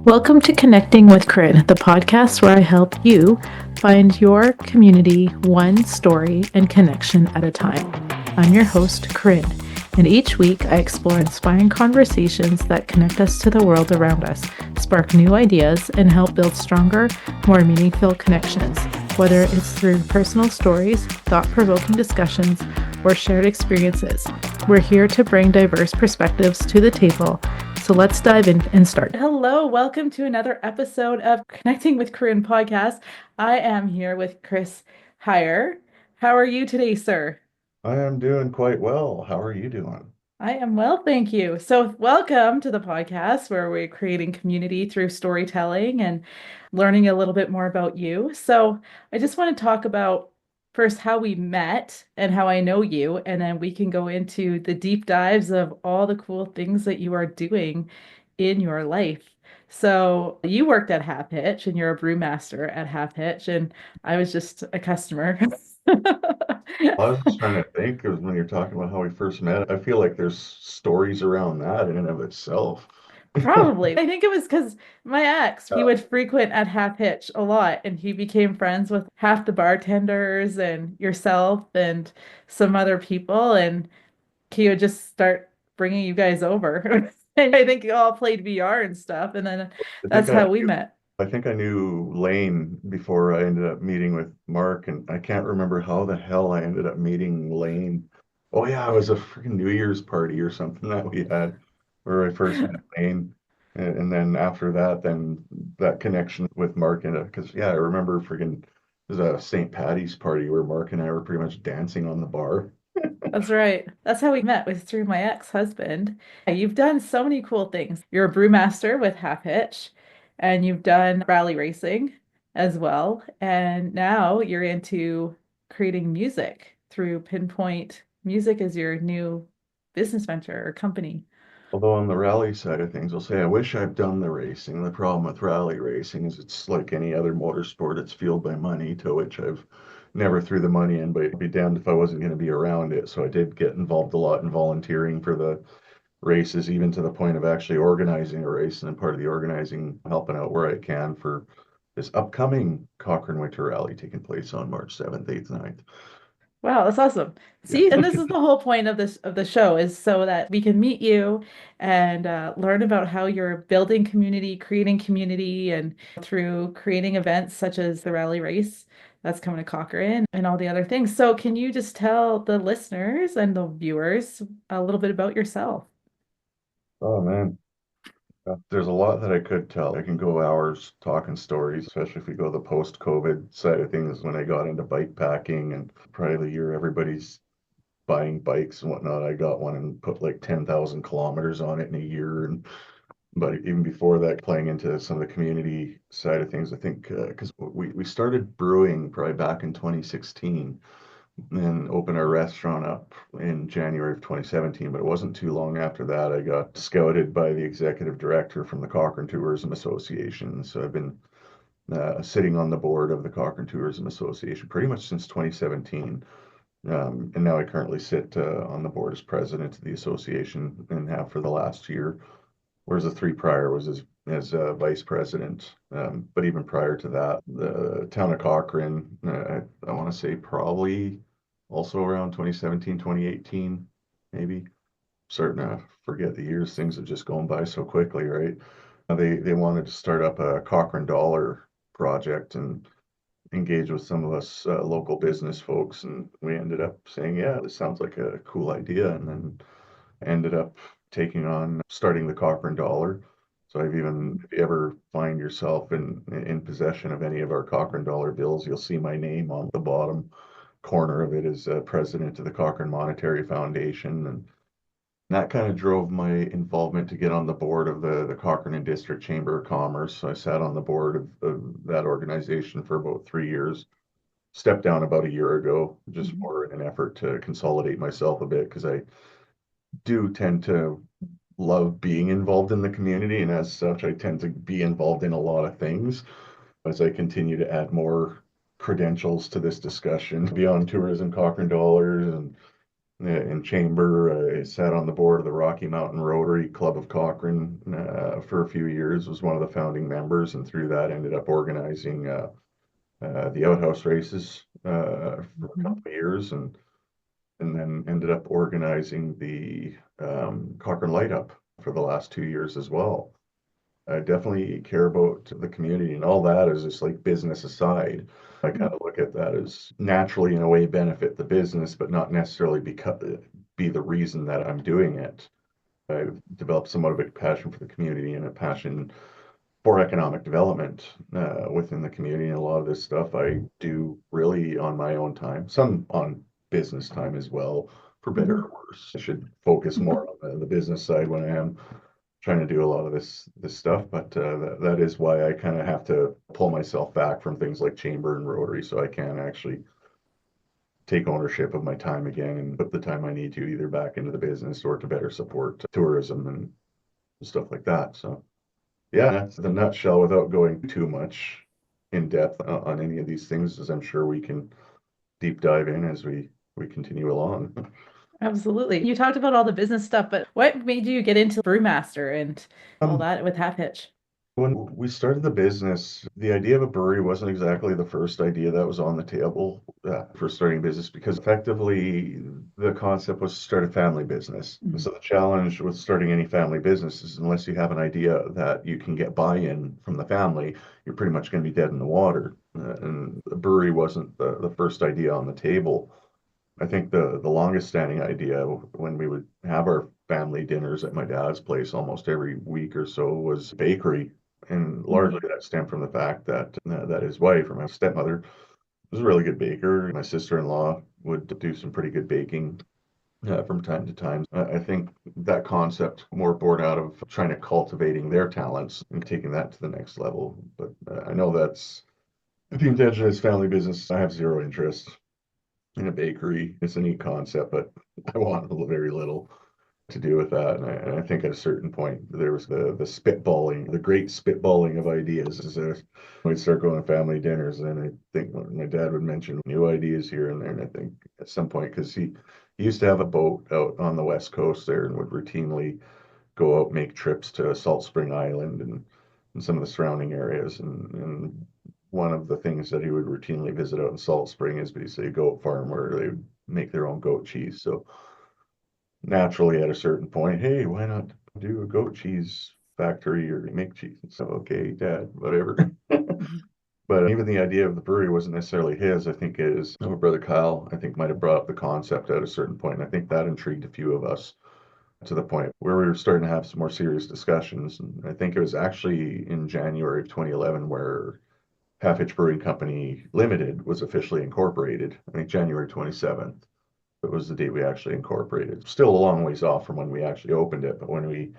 Welcome to Connecting with Crid, the podcast where I help you find your community one story and connection at a time. I'm your host, Crid, and each week I explore inspiring conversations that connect us to the world around us, spark new ideas, and help build stronger, more meaningful connections. Whether it's through personal stories, thought-provoking discussions, or shared experiences, we're here to bring diverse perspectives to the table. So let's dive in and start. Hello, welcome to another episode of Connecting with Korean podcast. I am here with Chris Heier. How are you today, sir? I am doing quite well. How are you doing? I am well, thank you. So, welcome to the podcast where we're creating community through storytelling and learning a little bit more about you. So, I just want to talk about first how we met and how I know you, and then we can go into the deep dives of all the cool things that you are doing in your life. So, you worked at Half Hitch and you're a brewmaster at Half Hitch, and I was just a customer. I was just trying to think because when you're talking about how we first met, I feel like there's stories around that in and of itself. Probably. I think it was because my ex, he Uh, would frequent at Half Hitch a lot, and he became friends with half the bartenders and yourself and some other people, and he would just start bringing you guys over. And I think you all played VR and stuff, and then I think that's I how we met. I think I knew Lane before I ended up meeting with Mark, and I can't remember how the hell I ended up meeting Lane. Oh yeah, it was a freaking New Year's party or something that we had where I first met Lane. And then after that, then that connection with Mark and because yeah, I remember freaking it was a St. Patty's party where Mark and I were pretty much dancing on the bar. That's right. That's how we met, was through my ex-husband. You've done so many cool things. You're a brewmaster with Half Hitch, and you've done rally racing as well. And now you're into creating music through Pinpoint Music as your new business venture or company. Although on the rally side of things, I'll say I wish I've done the racing. The problem with rally racing is it's like any other motorsport, it's fueled by money, to which I've never threw the money in, but I'd be damned if I wasn't going to be around it. So I did get involved a lot in volunteering for the races, even to the point of actually organizing a race and part of the organizing, helping out where I can for this upcoming Cochrane Winter Rally taking place on March 7th, 8th, 9th. Wow, that's awesome. Yeah. See, and this is the whole point of this of the show is so that we can meet you and learn about how you're building community, creating community, and through creating events such as the rally race that's coming to Cochrane and all the other things. So, can you just tell the listeners and the viewers a little bit about yourself? Oh man. There's a lot that I could tell. I can go hours talking stories, especially if we go the post-COVID side of things when I got into bike packing and probably the year everybody's buying bikes and whatnot. I got one and put like 10,000 kilometers on it in a year. And but even before that, playing into some of the community side of things, I think because we started brewing probably back in 2016 and opened our restaurant up in January of 2017. But it wasn't too long after that I got scouted by the executive director from the Cochrane Tourism Association. So I've been sitting on the board of the Cochrane Tourism Association pretty much since 2017. And now I currently sit on the board as president of the association and have for the last year, whereas the three prior was as vice president. But even prior to that, the town of Cochrane, I want to say probably also around 2017, 2018, maybe. Starting to forget the years. Things have just gone by so quickly, right? They wanted to start up a Cochrane Dollar project and engage with some of us local business folks, and we ended up saying, yeah, this sounds like a cool idea, and then ended up taking on starting the Cochrane Dollar. So I've even, if you ever find yourself in possession of any of our Cochrane Dollar bills, you'll see my name on the bottom corner of it as president of the Cochrane Monetary Foundation. And that kind of drove my involvement to get on the board of the Cochrane and District Chamber of Commerce. So I sat on the board of that organization for about 3 years. Stepped down about a year ago, just Mhm. for an effort to consolidate myself a bit because I do tend to love being involved in the community, and as such, I tend to be involved in a lot of things. As I continue to add more credentials to this discussion beyond tourism, Cochrane Dollars, and in Chamber. I sat on the board of the Rocky Mountain Rotary Club of Cochrane for a few years, was one of the founding members, and through that ended up organizing the outhouse races for a couple of years, and then ended up organizing the Cochrane Light Up for the last 2 years as well. I definitely care about the community, and all that is just like business aside. I kind of look at that as naturally, in a way, benefit the business, but not necessarily be the reason that I'm doing it. I've developed somewhat of a passion for the community and a passion for economic development within the community. And a lot of this stuff I do really on my own time, some on business time as well, for better or worse. I should focus more on the business side when I am trying to do a lot of this stuff, but that is why I kind of have to pull myself back from things like Chamber and Rotary, so I can actually take ownership of my time again and put the time I need to either back into the business or to better support tourism and stuff like that. So yeah, that's the nutshell without going too much in depth on any of these things, as I'm sure we can deep dive in as we continue along. Absolutely. You talked about all the business stuff, but what made you get into Brewmaster and all that with Half Hitch? When we started the business, the idea of a brewery wasn't exactly the first idea that was on the table for starting business, because effectively the concept was to start a family business. And so the challenge with starting any family business is, unless you have an idea that you can get buy-in from the family, you're pretty much going to be dead in the water. And the brewery wasn't the first idea on the table. I think the longest standing idea, when we would have our family dinners at my dad's place almost every week or so, was bakery. And largely that stemmed from the fact that his wife, or my stepmother, was a really good baker. My sister-in-law would do some pretty good baking from time to time. I think that concept more born out of trying to cultivating their talents and taking that to the next level. But I know that's the intention is family business. I have zero interest in a bakery. It's a neat concept, but I want very little to do with that. And I think at a certain point there was the spitballing, the great spitballing of ideas. As we'd start going to family dinners, and I think my dad would mention new ideas here and there. And I think at some point, because he used to have a boat out on the west coast there and would routinely go out, make trips to Salt Spring Island and some of the surrounding areas. And one of the things that he would routinely visit out in Salt Spring is basically a goat farm where they would make their own goat cheese. So naturally, at a certain point, hey, why not do a goat cheese factory or make cheese? So, okay, Dad, whatever. But even the idea of the brewery wasn't necessarily his. I think his my brother Kyle, I think, might have brought up the concept at a certain point. And I think that intrigued a few of us to the point where we were starting to have some more serious discussions. And I think it was actually in January of 2011 where Half Hitch Brewing Company Limited was officially incorporated. I think January 27th. It was the date we actually incorporated. Still a long ways off from when we actually opened it, but when we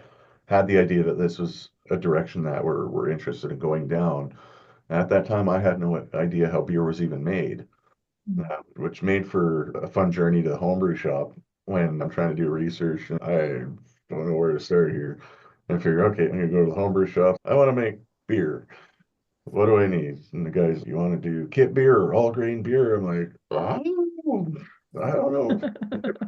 had the idea that this was a direction that we're interested in going down, at that time I had no idea how beer was even made, which made for a fun journey to the homebrew shop when I'm trying to do research and I don't know where to start here. And I figure, okay, I'm gonna go to the homebrew shop. I want to make beer. What do I need? And the guys, you want to do kit beer or all grain beer? I'm like, I don't know.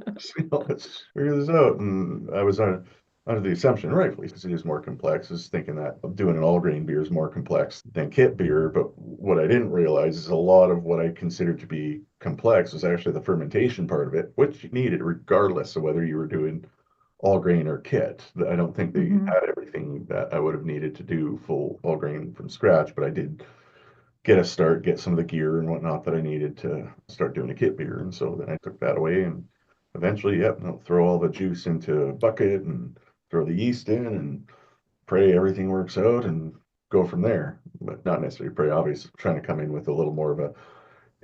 Let's figure this out. And I was under the assumption, rightfully, because it is more complex, is thinking that doing an all grain beer is more complex than kit beer. But what I didn't realize is a lot of what I considered to be complex was actually the fermentation part of it, which you needed regardless of whether you were doing all grain or kit. I don't think they had everything that I would have needed to do full all grain from scratch, but I did get a start, get some of the gear and whatnot that I needed to start doing a kit beer. And so then I took that away and eventually, yep, I'll throw all the juice into a bucket and throw the yeast in and pray everything works out and go from there. But not necessarily pray, obviously, trying to come in with a little more of a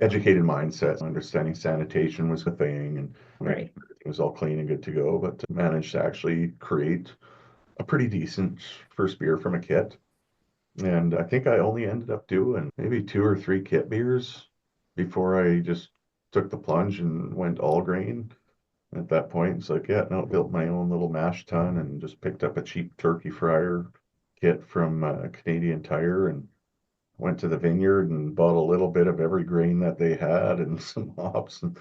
educated mindset, understanding sanitation was the thing and everything was all clean and good to go, but to manage to actually create a pretty decent first beer from a kit. And I think I only ended up doing maybe 2 or 3 kit beers before I just took the plunge and went all grain. At that point, it's like, yeah, no, built my own little mash tun and just picked up a cheap turkey fryer kit from Canadian Tire and went to the vineyard and bought a little bit of every grain that they had and some hops and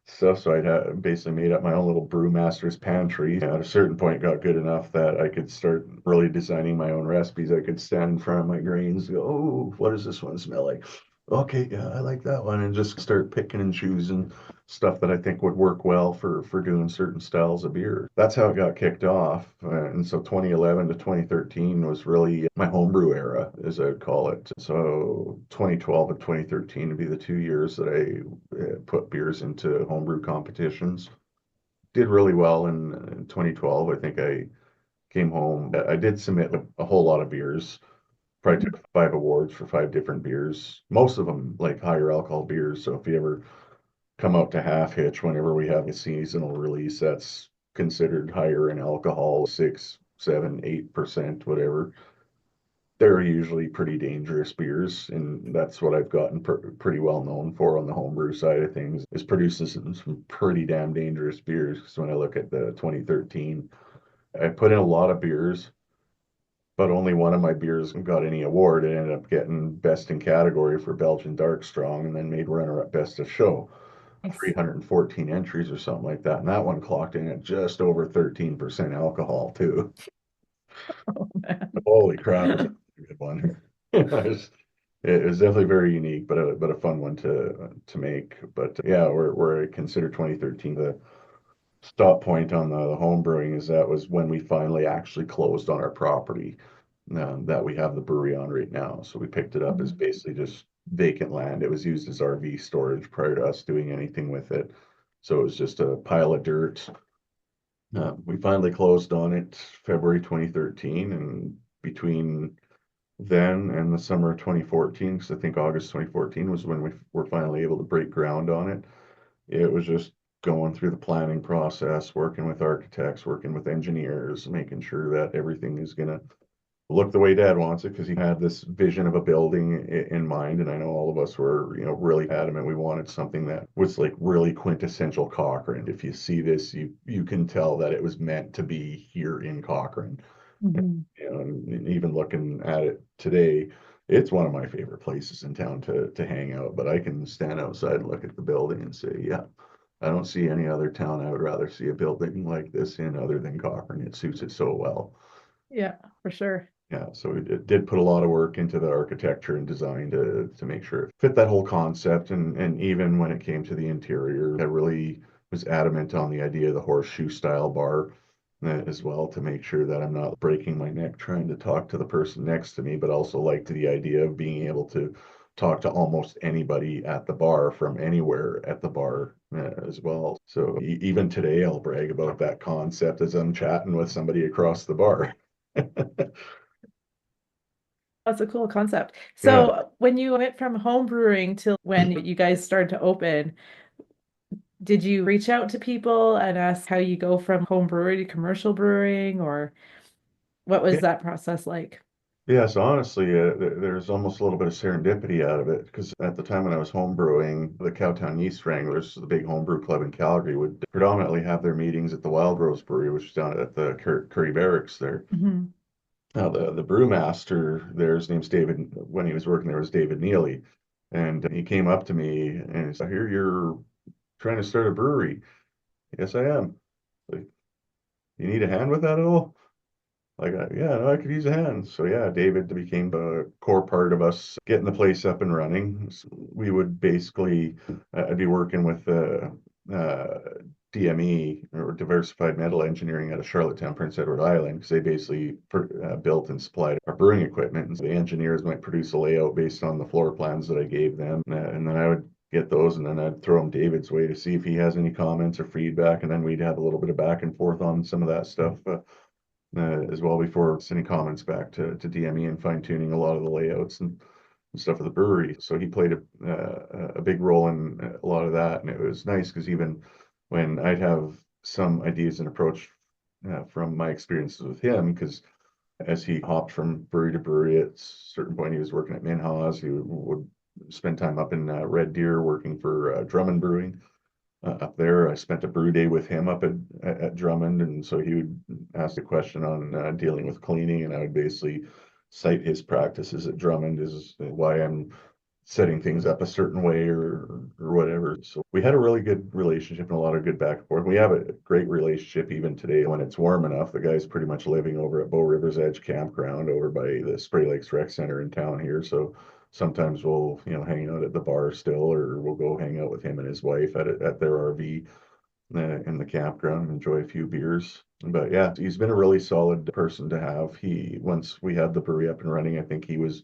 stuff. So basically made up my own little brewmaster's pantry. And at a certain point, got good enough that I could start really designing my own recipes. I could stand in front of my grains, and go, "Oh, what does this one smell like? Okay, yeah, I like that one," and just start picking and choosing stuff that I think would work well for doing certain styles of beer. That's how it got kicked off. And so 2011 to 2013 was really my homebrew era, as I'd call it. So 2012 and 2013 would be the 2 years that I put beers into homebrew competitions. Did really well in 2012. I think I came home. I did submit a whole lot of beers. Probably took 5 awards for 5 different beers. Most of them like higher alcohol beers. So if you ever come out to Half Hitch whenever we have a seasonal release that's considered higher in alcohol, 6, 7, 8%, whatever. They're usually pretty dangerous beers, and that's what I've gotten pretty well known for on the homebrew side of things, is producing some pretty damn dangerous beers. Because when I look at the 2013, I put in a lot of beers, but only one of my beers got any award. It ended up getting best in category for Belgian Dark Strong, and then made runner-up best of show. Nice. 314 entries or something like that. And that one clocked in at just over 13% alcohol too. Oh, man. Holy crap, it's a good one. It was definitely very unique, but a fun one to make. But yeah, where I consider 2013 the stop point on the home brewing is that was when we finally actually closed on our property that we have the brewery on right now. So we picked it up as Mhm. basically just vacant land. It was used as RV storage prior to us doing anything with it. So it was just a pile of dirt. We finally closed on it February 2013, and between then and the summer of 2014, because I think August 2014 was when we were finally able to break ground on it. It was just going through the planning process, working with architects, working with engineers, making sure that everything is going to look the way Dad wants it, because he had this vision of a building in mind. And I know all of us were, really adamant. We wanted something that was like really quintessential Cochrane. If you see this, you can tell that it was meant to be here in Cochrane. Mhm. And even looking at it today, it's one of my favorite places in town to hang out. But I can stand outside and look at the building and say, yeah, I don't see any other town I would rather see a building like this in other than Cochrane. It suits it so well. Yeah, for sure. Yeah, so it did put a lot of work into the architecture and design to make sure it fit that whole concept. And even when it came to the interior, I really was adamant on the idea of the horseshoe style bar as well, to make sure that I'm not breaking my neck trying to talk to the person next to me, but also like the idea of being able to talk to almost anybody at the bar from anywhere at the bar as well. So even today, I'll brag about that concept as I'm chatting with somebody across the bar. That's a cool concept. Yeah. So when you went from home brewing to when you guys started to open, did you reach out to people and ask how you go from home brewery to commercial brewing, or what was that process like? Yes, honestly, there's almost a little bit of serendipity out of it, because at the time when I was home brewing, the Cowtown Yeast Wranglers, the big homebrew club in Calgary, would predominantly have their meetings at the Wild Rose Brewery, which is down at the Curry Barracks there. Mhm. Now, the brewmaster there, his name's David, when he was working there, was David Neely. And he came up to me and he said, "I hear you're trying to start a brewery." "Yes, I am." Like, "You need a hand with that at all?" Like, yeah, no, I could use a hand. So yeah, David became a core part of us getting the place up and running. So we would basically, I'd be working with uh, DME, or Diversified Metal Engineering, out of Charlottetown, Prince Edward Island, because they basically built and supplied our brewing equipment. And so the engineers might produce a layout based on the floor plans that I gave them, and then I would get those, and then I'd throw them David's way to see if he has any comments or feedback, and then we'd have a little bit of back and forth on some of that stuff. As well, before sending comments back to DME and fine tuning a lot of the layouts and stuff of the brewery. So he played a big role in a lot of that. And it was nice because even when I'd have some ideas and approach from my experiences with him, because as he hopped from brewery to brewery, at a certain point he was working at Minhas, he would spend time up in Red Deer working for Drummond Brewing up there. I spent a brew day with him up at Drummond, and so he would ask a question on dealing with cleaning, and I would basically cite his practices at Drummond is why I'm setting things up a certain way or whatever. So we had a really good relationship and a lot of good back and forth. We have a great relationship even today when it's warm enough. The guy's pretty much living over at Bow River's Edge Campground over by the Spray Lakes Rec Center in town here. So sometimes we'll, hang out at the bar still, or we'll go hang out with him and his wife at their RV in the campground, enjoy a few beers. But yeah, he's been a really solid person to have. Once we had the brewery up and running, I think he was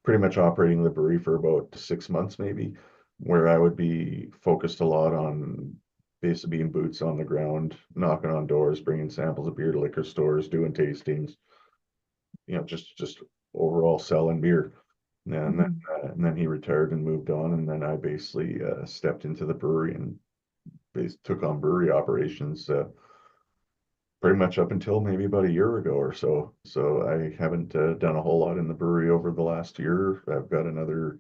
pretty much operating the brewery for about 6 months, maybe, where I would be focused a lot on basically being boots on the ground, knocking on doors, bringing samples of beer to liquor stores, doing tastings, just overall selling beer. And then he retired and moved on, and then I basically stepped into the brewery and took on brewery operations pretty much up until maybe about a year ago or so. So I haven't done a whole lot in the brewery over the last year. I've got another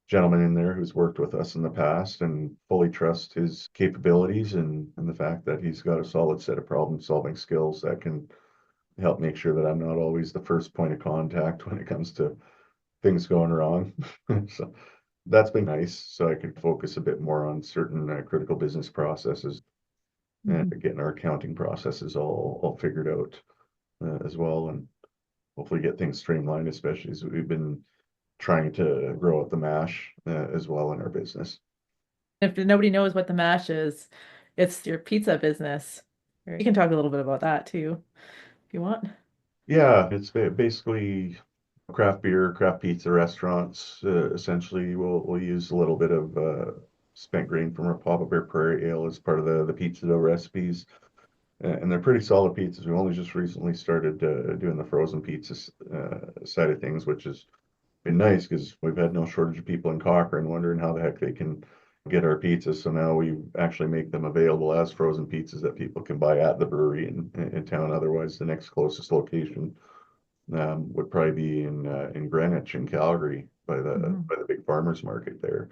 gentleman in there who's worked with us in the past and fully trust his capabilities and the fact that he's got a solid set of problem solving skills that can help make sure that I'm not always the first point of contact when it comes to things going wrong. So that's been nice. So I can focus a bit more on certain critical business processes and getting our accounting processes all figured out as well, and hopefully get things streamlined, especially as we've been trying to grow out the mash as well in our business. If nobody knows what the mash is, it's your pizza business. You can talk a little bit about that too, if you want. Yeah, it's basically craft beer, craft pizza restaurants. Essentially, we'll use a little bit of spent grain from our Papa Bear Prairie Ale as part of the pizza dough recipes. And they're pretty solid pizzas. We only just recently started doing the frozen pizzas side of things, which has been nice because we've had no shortage of people in Cochrane wondering how the heck they can get our pizzas. So now we actually make them available as frozen pizzas that people can buy at the brewery in town. Otherwise, the next closest location would probably be in Greenwich in Calgary by the big farmers market there.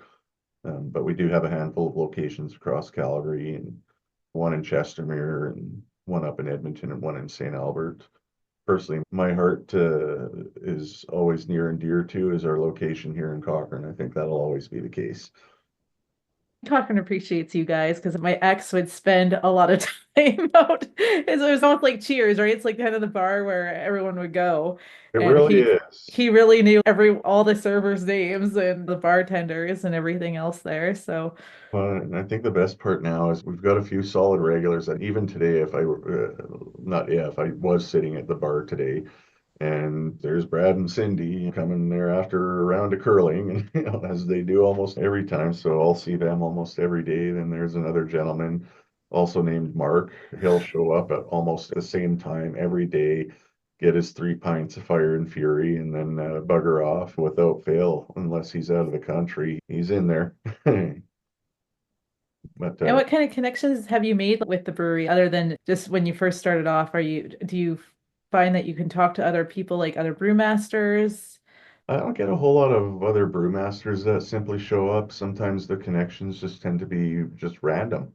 But we do have a handful of locations across Calgary and one in Chestermere and one up in Edmonton and one in St. Albert. Personally, my heart is always near and dear to is our location here in Cochrane. I think that'll always be the case. Cochrane appreciates you guys because my ex would spend a lot of time out. It was almost like Cheers, right? It's like kind of the bar where everyone would go. It And really he is. really knew all the servers' names and the bartenders and everything else there. So And I think the best part now is we've got a few solid regulars that even today, if I were, not if I was sitting at the bar today, and there's Brad and Cindy coming there after a round of curling, and as they do almost every time. So I'll see them almost every day. Then there's another gentleman also named Mark. He'll show up at almost the same time every day, get his 3 pints of fire and fury, and then bugger off without fail, unless he's out of the country. He's in there. But and what kind of connections have you made with the brewery other than just when you first started off? Do you find that you can talk to other people like other brewmasters? I don't get a whole lot of other brewmasters that simply show up. Sometimes the connections just tend to be just random.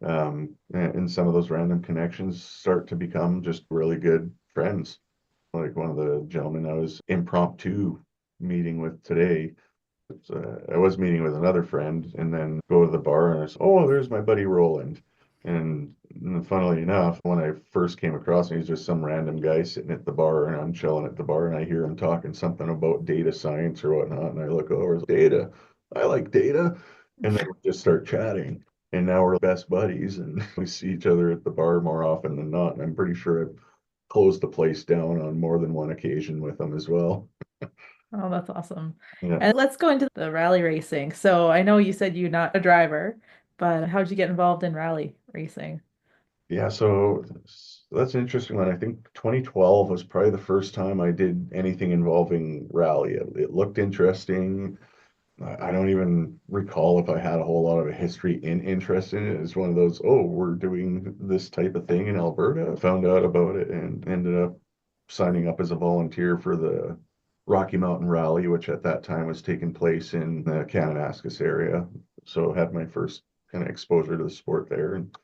And some of those random connections start to become just really good friends. Like one of the gentlemen I was impromptu meeting with today. I was meeting with another friend and then go to the bar and I said, oh, there's my buddy Roland. And funnily enough, when I first came across him, he's just some random guy sitting at the bar and I'm chilling at the bar and I hear him talking something about data science or whatnot. And I look over, data. I like data. And then we just start chatting. And now we're best buddies and we see each other at the bar more often than not. And I'm pretty sure I've closed the place down on more than one occasion with him as well. Oh, that's awesome. Yeah. And let's go into the rally racing. So I know you said you're not a driver, but how'd you get involved in rally racing? Yeah, so that's an interesting one. I think 2012 was probably the first time I did anything involving rally. It looked interesting. I don't even recall if I had a whole lot of a history in interest in it. It's one of those, oh, we're doing this type of thing in Alberta. Found out about it and ended up signing up as a volunteer for the Rocky Mountain Rally, which at that time was taking place in the Kananaskis area. So had my first kind of exposure to the sport there and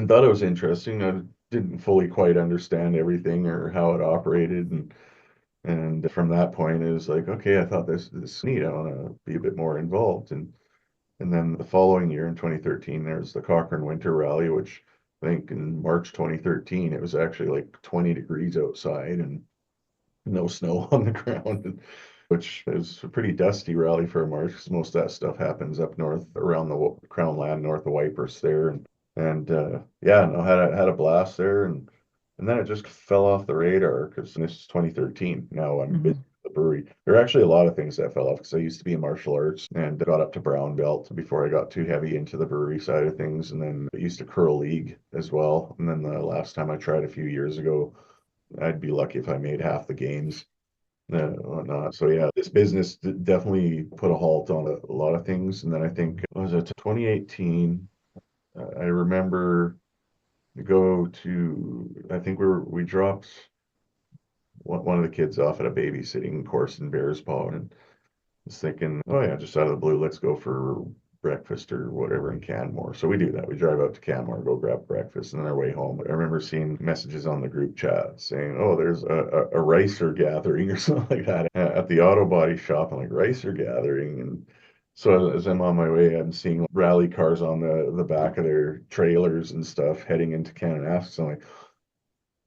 thought it was interesting. I didn't fully quite understand everything or how it operated. And And from that point, it was like, okay, I thought this is neat. I want to be a bit more involved. And then the following year in 2013, there's the Cochrane Winter Rally, which I think in March 2013, it was actually like 20 degrees outside and no snow on the ground, which is a pretty dusty rally for a March because most of that stuff happens up north around the Crown Land, north of Wipers there. And yeah, no, had a blast there. And then it just fell off the radar because this is 2013. Now I'm busy Mhm. with the brewery. There are actually a lot of things that fell off because I used to be in martial arts and got up to brown belt before I got too heavy into the brewery side of things. And then I used to curl league as well. And then the last time I tried a few years ago, I'd be lucky if I made half the games and whatnot. So yeah, this business definitely put a halt on a lot of things. And then I think, was it 2018? I remember go to, I think we dropped one of the kids off at a babysitting course in Bears Paw and was thinking, oh yeah, just out of the blue, let's go for breakfast or whatever in Canmore. So we do that. We drive out to Canmore, go grab breakfast, and then our way home. I remember seeing messages on the group chat saying, oh, there's a ricer gathering or something like that at the auto body shop. I'm like, ricer gathering. And so as I'm on my way, I'm seeing rally cars on the back of their trailers and stuff heading into Kananaskis. I'm like,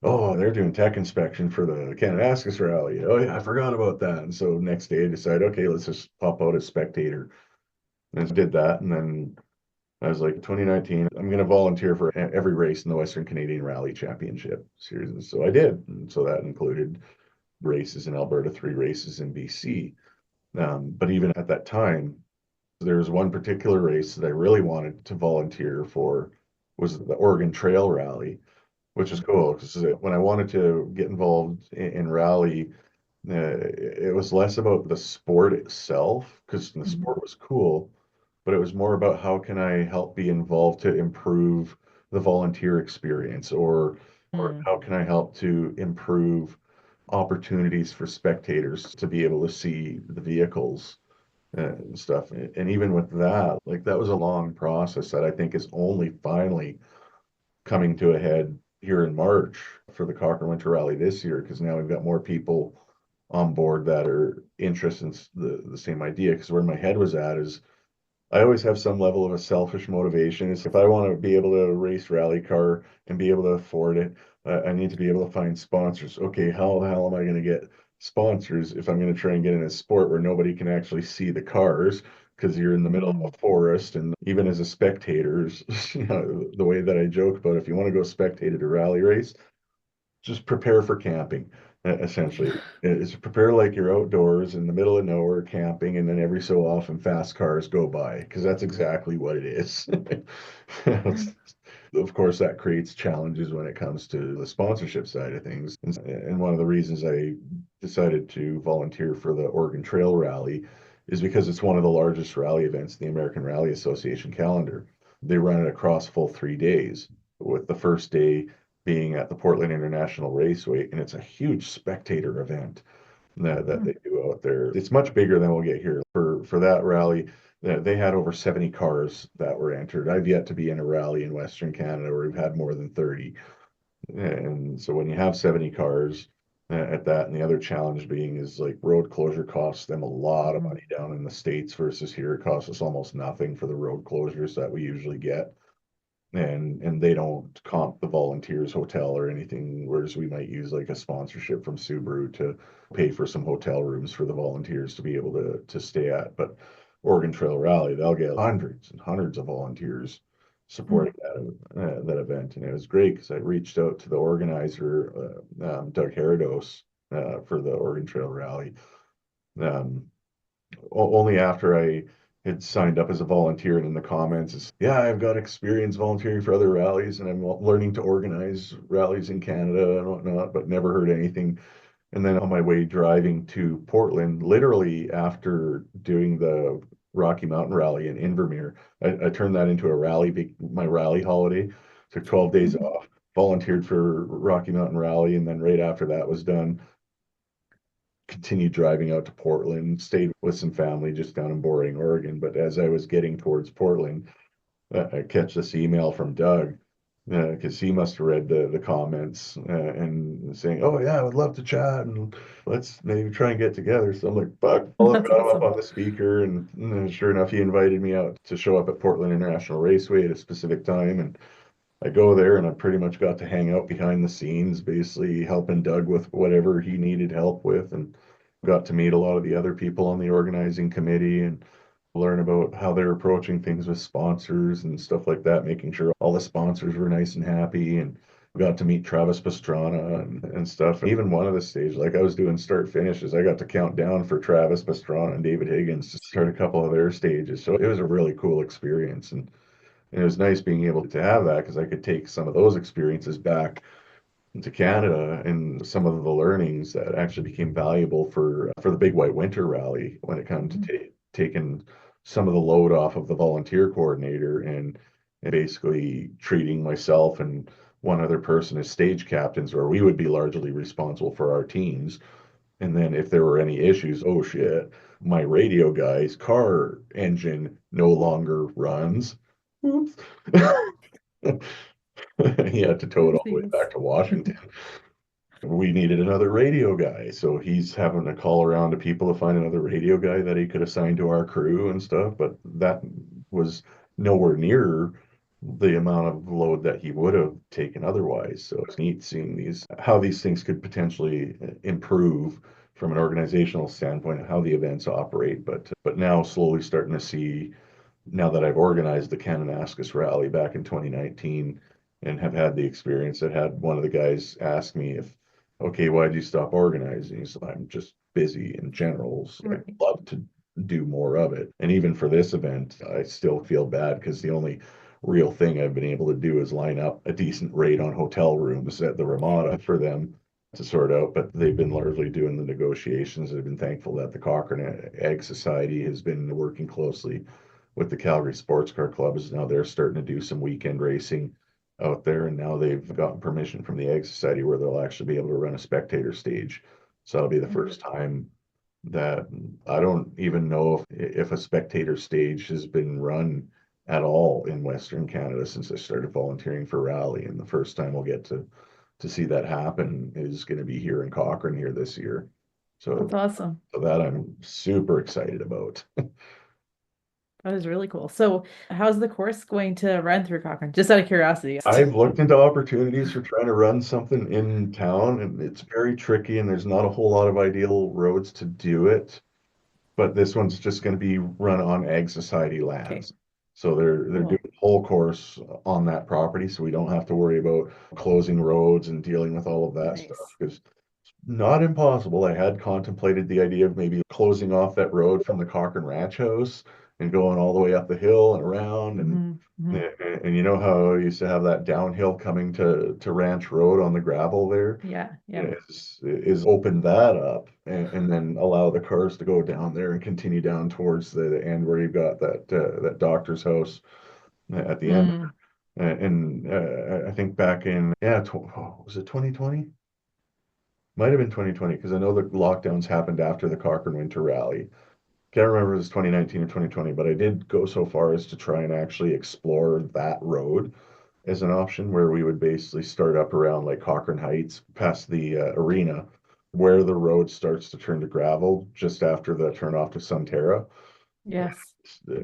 oh, they're doing tech inspection for the Kananaskis rally. Oh yeah, I forgot about that. And so next day I decided, okay, let's just pop out as spectator. And did that. And then I was like, 2019, I'm going to volunteer for every race in the Western Canadian Rally Championship series. And so I did. And so that included races in Alberta, 3 races in BC. But even at that time, there was one particular race that I really wanted to volunteer for was the Oregon Trail Rally, which is cool because when I wanted to get involved in rally, it was less about the sport itself because the Mhm. sport was cool, but it was more about how can I help be involved to improve the volunteer experience or Mm. how can I help to improve opportunities for spectators to be able to see the vehicles and stuff. And even with that, like that was a long process that I think is only finally coming to a head here in March for the Cochrane Winter Rally this year, because now we've got more people on board that are interested in the same idea. Because where my head was at is I always have some level of a selfish motivation. Is if I want to be able to race rally car and be able to afford it, I need to be able to find sponsors. Okay, how the hell am I going to get sponsors if I'm going to try and get in a sport where nobody can actually see the cars because you're in the middle of Mm. a forest? And even as a spectator, the way that I joke about if you want to go spectate at a rally race, just prepare for camping, essentially. Is prepare like you're outdoors in the middle of nowhere camping, and then every so often fast cars go by, because that's exactly what it is. Of course, that creates challenges when it comes to the sponsorship side of things. And one of the reasons I decided to volunteer for the Oregon Trail Rally is because it's one of the largest rally events in the American Rally Association calendar. They run it across full 3 days, with the first day being at the Portland International Raceway, and it's a huge spectator event that Mm. they do out there. It's much bigger than we'll get here. For that rally, they had over 70 cars that were entered. I've yet to be in a rally in Western Canada where we've had more than 30. And so when you have 70 cars at that, and the other challenge being is like road closure costs them a lot of Mm. money down in the States versus here. It costs us almost nothing for the road closures that we usually get. And they don't comp the volunteers hotel or anything, whereas we might use like a sponsorship from Subaru to pay for some hotel rooms for the volunteers to be able to stay at. But Oregon Trail Rally, they'll get hundreds and hundreds of volunteers Mm. supporting that event, and it was great because I reached out to the organizer, Doug Herados, for the Oregon Trail Rally. Um, Only after I had signed up as a volunteer, and in the comments is, yeah, I've got experience volunteering for other rallies and I'm learning to organize rallies in Canada and whatnot, but never heard anything. And then on my way driving to Portland, literally after doing the Rocky Mountain Rally in Invermere, I turned that into a rally, my rally holiday. Took 12 days Mhm. off, volunteered for Rocky Mountain Rally, and then right after that was done, continued driving out to Portland, stayed with some family just down in Boring, Oregon. But as I was getting towards Portland, I catch this email from Doug. because he must have read the comments and saying, "Oh yeah, I would love to chat and let's maybe try and get together." So I'm like, "Fuck!" I've That's got him up awesome. on the speaker, and sure enough, he invited me out to show up at Portland International Raceway at a specific time, and I go there and I pretty much got to hang out behind the scenes, basically helping Doug with whatever he needed help with, and got to meet a lot of the other people on the organizing committee and learn about how they're approaching things with sponsors and stuff like that, making sure all the sponsors were nice and happy. And got to meet Travis Pastrana and stuff. And even one of the stages, like I was doing start finishes, I got to count down for Travis Pastrana and David Higgins to start a couple of their stages. So it was a really cool experience. And it was nice being able to have that because I could take some of those experiences back to Canada and some of the learnings that actually became valuable for the Big White Winter Rally when it comes to taking some of the load off of the volunteer coordinator and basically treating myself and one other person as stage captains, where we would be largely responsible for our teams. And then if there were any issues, oh shit, my radio guy's car engine no longer runs. Oops. He had to tow it all the way Oopsies. back to Washington. We needed another radio guy. So he's having to call around to people to find another radio guy that he could assign to our crew and stuff. But that was nowhere near the amount of load that he would have taken otherwise. So it's neat seeing how these things could potentially improve from an organizational standpoint, how the events operate. But now slowly starting to see, now that I've organized the Kananaskis rally back in 2019 and have had the experience, that had one of the guys ask me if, okay, why did you stop organizing? He said, I'm just busy in general. So I'd Right. love to do more of it. And even for this event, I still feel bad because the only real thing I've been able to do is line up a decent rate on hotel rooms at the Ramada for them to sort out, but they've been largely doing the negotiations. I've been thankful that the Cochrane Ag Society has been working closely with the Calgary Sports Car Club, is now they're starting to do some weekend racing out there, and now they've gotten permission from the Ag Society where they'll actually be able to run a spectator stage. So that'll be the first time that I don't even know if a spectator stage has been run at all in Western Canada since I started volunteering for Rally. And the first time we'll get to see that happen is going to be here in Cochrane here this year. That's So, awesome. so that I'm super excited about. That is really cool. So, how's the course going to run through Cochrane? Just out of curiosity. I've looked into opportunities for trying to run something in town, and it's very tricky, and there's not a whole lot of ideal roads to do it. But this one's just going to be run on Ag Society Okay, lands. So they're doing cool. the whole course on that property, so we don't have to worry about closing roads and dealing with all of that stuff. Nice. Because not impossible. I had contemplated the idea of maybe closing off that road from the Cochrane Ranch House and going all the way up the hill and around Hmm. and you know how I used to have that downhill coming to Ranch Road on the gravel there Yeah, yeah. is open that up and then allow the cars to go down there and continue down towards the end where you've got that doctor's house at the end. Mm, And I think back in was it 2020? Might have been 2020 because I know the lockdowns happened after the Cochrane Winter Rally. Can't remember if it was 2019 or 2020, but I did go so far as to try and actually explore that road as an option where we would basically start up around like Cochrane Heights past the arena where the road starts to turn to gravel just after the turnoff to Sunterra. yes.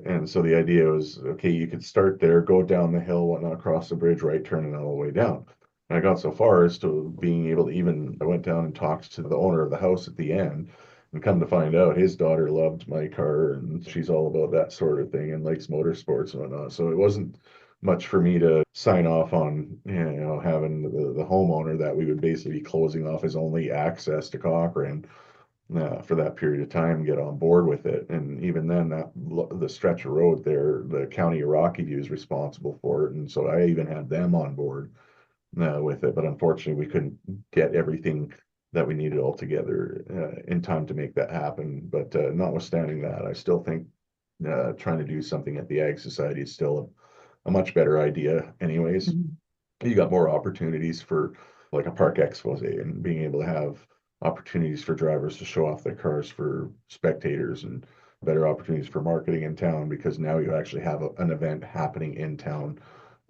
And so the idea was, okay, you could start there, go down the hill, whatnot, cross the bridge, right, turning all the way down. And I got so far as to being able to even, I went down and talked to the owner of the house at the end, and come to find out his daughter loved my car and she's all about that sort of thing and likes motorsports and whatnot. So it wasn't much for me to sign off on, having the homeowner that we would basically be closing off his only access to Cochrane for that period of time, get on board with it. And even then, the stretch of road there, the county of Rocky View is responsible for it. And so I even had them on board with it. But unfortunately, we couldn't get everything that we needed all together in time to make that happen. But notwithstanding that, I still think trying to do something at the Ag Society is still a much better idea, anyways. Mhm. You got more opportunities for like a park expose and being able to have opportunities for drivers to show off their cars for spectators and better opportunities for marketing in town because now you actually have an event happening in town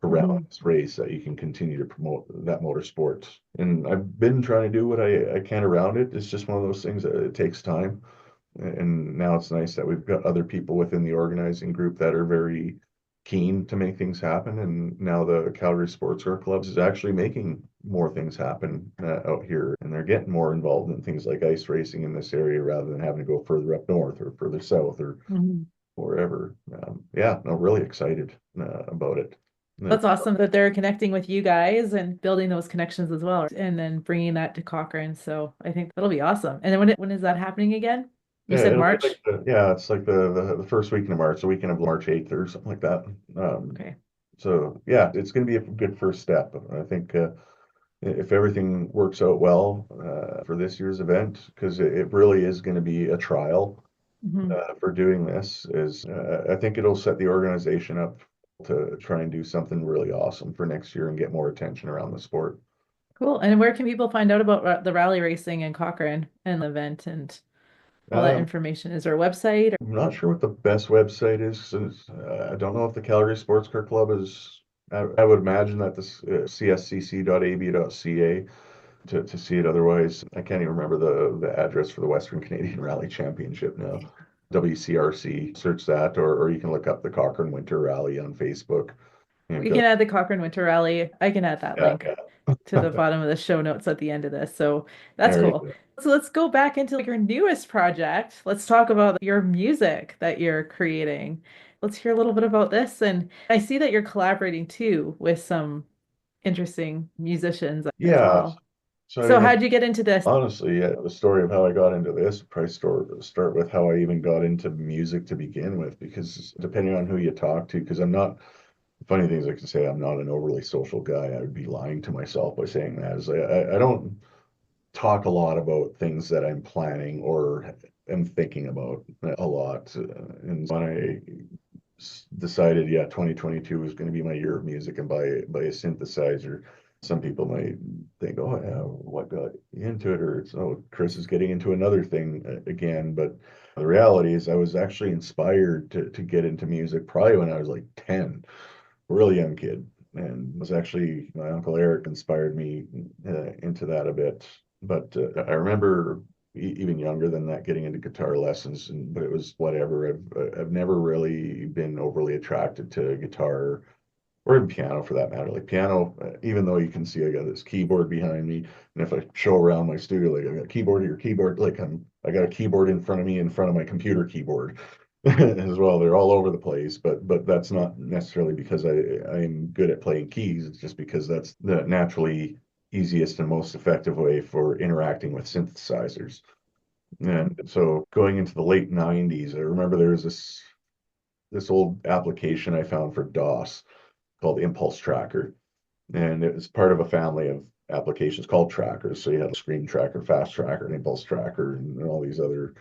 around this race that you can continue to promote that motorsport. And I've been trying to do what I can around it. It's just one of those things that it takes time. And now it's nice that we've got other people within the organizing group that are very keen to make things happen. And now the Calgary Sports Car Club is actually making more things happen out here. And they're getting more involved in things like ice racing in this area rather than having to go further up north or further south or wherever. Yeah, no, really excited about it. That's awesome that they're connecting with you guys and building those connections as well, and then bringing that to Cochrane. So I think that'll be awesome. And then when is that happening again? You Yeah, said it'll be March? like yeah, it's like the first weekend of March, the weekend of March 8th or something like that. Okay. So yeah, it's going to be a good first step. I think if everything works out well for this year's event, because it really is going to be a trial for doing this, is I think it'll set the organization up to try and do something really awesome for next year and get more attention around the sport. Cool. And where can people find out about the rally racing in Cochrane and the event and all that Um, information? Is there a website? I'm not sure what the best website is. Since, I don't know if the Calgary Sports Car Club is. I would imagine that this cscc.ab.ca to see it. Otherwise, I can't even remember the address for the Western Canadian Rally Championship now. WCRC, search that, or you can look up the Cochrane Winter Rally on Facebook. We can add the Cochrane Winter Rally. I can add that Yeah, link yeah. to the bottom of the show notes at the end of this. So that's There you cool. go. So let's go back into your newest project. Let's talk about your music that you're creating. Let's hear a little bit about this. And I see that you're collaborating too with some interesting musicians as Yeah. well. So, So how'd you get into this? honestly, yeah, the story of how I got into this, probably start with how I even got into music to begin with, because depending on who you talk to, because I'm not, funny things I can say, I'm not an overly social guy. I would be lying to myself by saying that. Is I don't talk a lot about things that I'm planning or am thinking about a lot. And when I decided, yeah, 2022 was going to be my year of music and buy a synthesizer. Some people might think, oh, yeah, what got you into it? Or it's, oh, Chris is getting into another thing again. But the reality is, I was actually inspired to get into music probably when I was like 10, a really young kid. And it was actually my Uncle Eric inspired me into that a bit. But I remember even younger than that, getting into guitar lessons, but it was whatever. I've never really been overly attracted to guitar or in piano for that matter. Like piano, even though you can see I got this keyboard behind me, and if I show around my studio, like I got keyboard here, keyboard, like I got a keyboard in front of me, in front of my computer keyboard as well. They're all over the place, but that's not necessarily because I'm good at playing keys. It's just because that's the naturally easiest and most effective way for interacting with synthesizers. And so going into the late 90s, I remember there was this old application I found for DOS called Impulse Tracker. And it was part of a family of applications called trackers. So you had a Screen Tracker, Fast Tracker, and Impulse Tracker, and all these other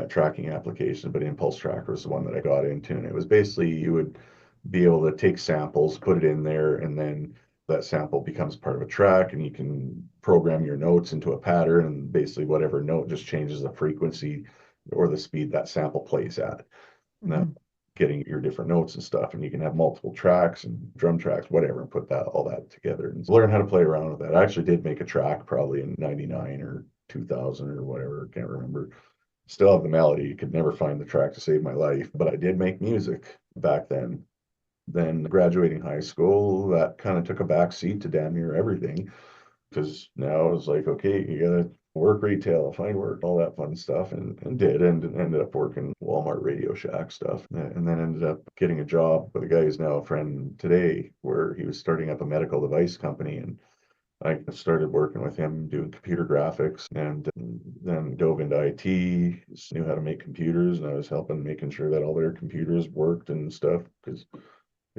tracking applications. But Impulse Tracker was the one that I got into. And it was basically you would be able to take samples, put it in there, and then that sample becomes part of a track, and you can program your notes into a pattern. And basically, whatever note just changes the frequency or the speed that sample plays at. Now, getting your different notes and stuff, and you can have multiple tracks and drum tracks, whatever, and put that all that together and learn how to play around with that. I actually did make a track probably in 99 or 2000 or whatever, I can't remember. Still have the melody. You could never find the track to save my life, but I did make music back then. Then graduating high school, that kind of took a back seat to damn near everything, because now it's like, okay, you gotta work retail, find work, all that fun stuff, and did, and ended up working Walmart Radio Shack stuff, and then ended up getting a job with a guy who's now a friend today, where he was starting up a medical device company, and I started working with him doing computer graphics, and then dove into IT, knew how to make computers, and I was helping making sure that all their computers worked and stuff, because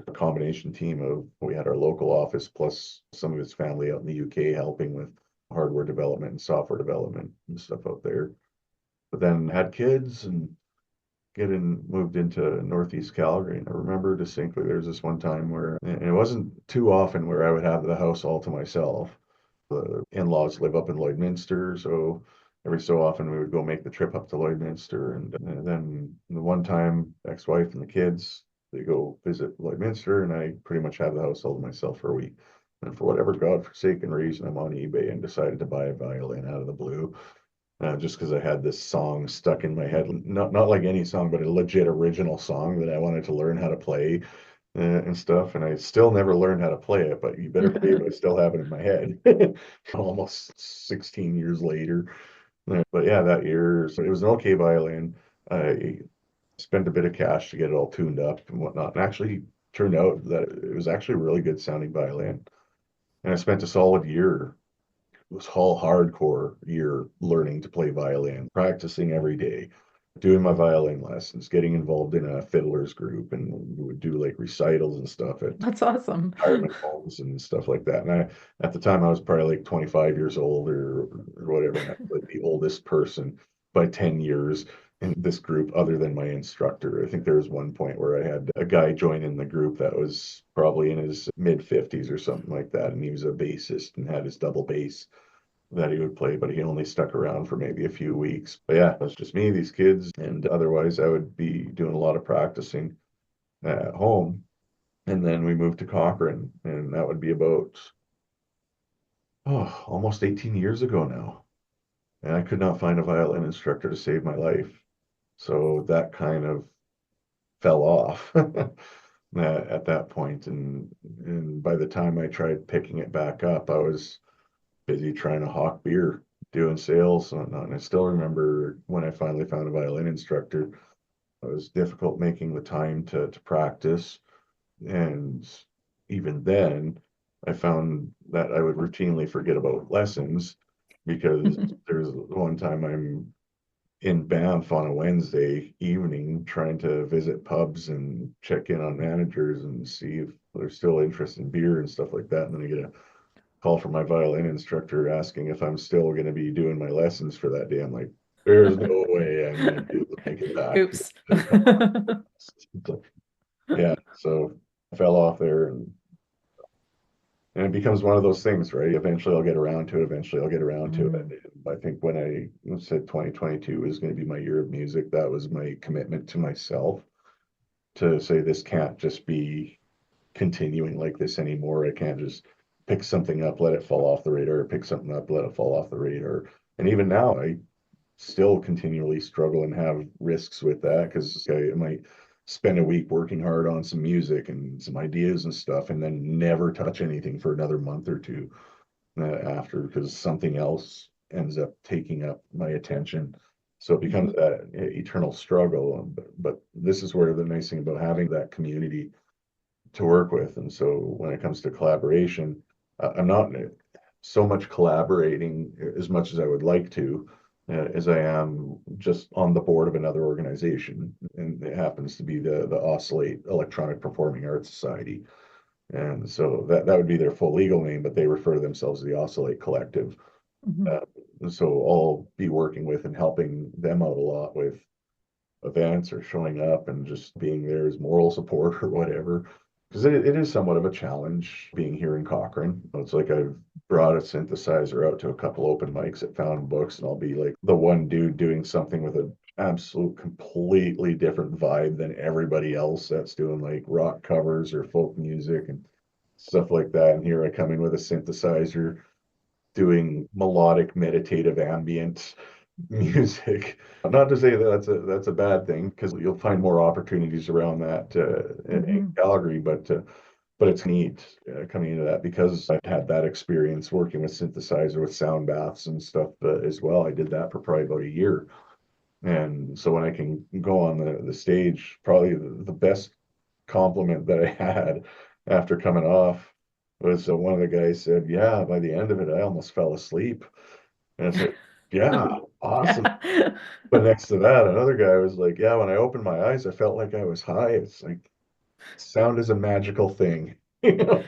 a combination team of, we had our local office plus some of his family out in the UK helping with hardware development and software development and stuff out there. But then had kids and moved into Northeast Calgary. And I remember distinctly there's this one time where, and it wasn't too often, where I would have the house all to myself. The in-laws live up in Lloydminster, so every so often we would go make the trip up to Lloydminster. And then the one time, ex-wife and the kids, They go visit Lloydminster, and I pretty much have the house all to myself for a week. And for whatever godforsaken reason, I'm on eBay and decided to buy a violin out of the blue, just because I had this song stuck in my head. Not like any song, but a legit original song that I wanted to learn how to play and stuff. And I still never learned how to play it, but you better believe I still have it in my head almost 16 years later. But yeah, that year, so it was an okay violin. I spent a bit of cash to get it all tuned up and whatnot. And actually turned out that it was actually a really good sounding violin. And I spent a solid year, it was all hardcore year learning to play violin, practicing every day, doing my violin lessons, getting involved in a fiddlers group, and we would do like recitals and stuff at That's awesome. retirement homes and stuff like that. And at the time, I was probably like 25 years old or whatever, and I was like the oldest person by 10 years in this group, other than my instructor. I think there was one point where I had a guy join in the group that was probably in his mid 50s or something like that, and he was a bassist and had his double bass that he would play, but he only stuck around for maybe a few weeks. But yeah, it was just me, these kids, and otherwise I would be doing a lot of practicing at home. And then we moved to Cochrane, and that would be about almost 18 years ago now. And I could not find a violin instructor to save my life. So that kind of fell off at that point. And by the time I tried picking it back up, I was busy trying to hawk beer, doing sales and whatnot. And I still remember when I finally found a violin instructor, it was difficult making the time to practice. And even then, I found that I would routinely forget about lessons because there's one time I'm in Banff on a Wednesday evening trying to visit pubs and check in on managers and see if they're still interested in beer and stuff like that. And then I get a call from my violin instructor asking if I'm still going to be doing my lessons for that day. I'm like, there's no way I'm going to be able to make it back. Oops. Yeah, so I fell off there, and it becomes one of those things, right? Eventually I'll get around to it. Eventually I'll get around to it. I think when I said 2022 is going to be my year of music, that was my commitment to myself to say this can't just be continuing like this anymore. I can't just pick something up, let it fall off the radar, pick something up, let it fall off the radar. And even now, I still continually struggle and have risks with that because I might spend a week working hard on some music and some ideas and stuff, and then never touch anything for another month or two after because something else ends up taking up my attention. So it becomes that eternal struggle. But this is where the nice thing about having that community to work with. And so when it comes to collaboration, I'm not so much collaborating as much as I would like to, as I am just on the board of another organization. And it happens to be the Oscillate Electronic Performing Arts Society. And so that would be their full legal name, but they refer to themselves as the Oscillate Collective. So I'll be working with and helping them out a lot with events or showing up and just being there as moral support or whatever. Because it is somewhat of a challenge being here in Cochrane. It's like I've brought a synthesizer out to a couple open mics at Found Books, and I'll be like the one dude doing something with an absolute completely different vibe than everybody else that's doing like rock covers or folk music and stuff like that. And here I come in with a synthesizer doing melodic, meditative, ambient music. Not to say that that's a bad thing, because you'll find more opportunities around that in Calgary, but it's neat coming into that because I've had that experience working with synthesizer with sound baths and stuff as well. I did that for probably about a year. And so when I can go on the stage, probably the best compliment that I had after coming off was one of the guys said, "Yeah, by the end of it, I almost fell asleep." And I said, "Yeah, awesome." But next to that, another guy was like, "Yeah, when I opened my eyes, I felt like I was high." It's like sound is a magical thing, you know?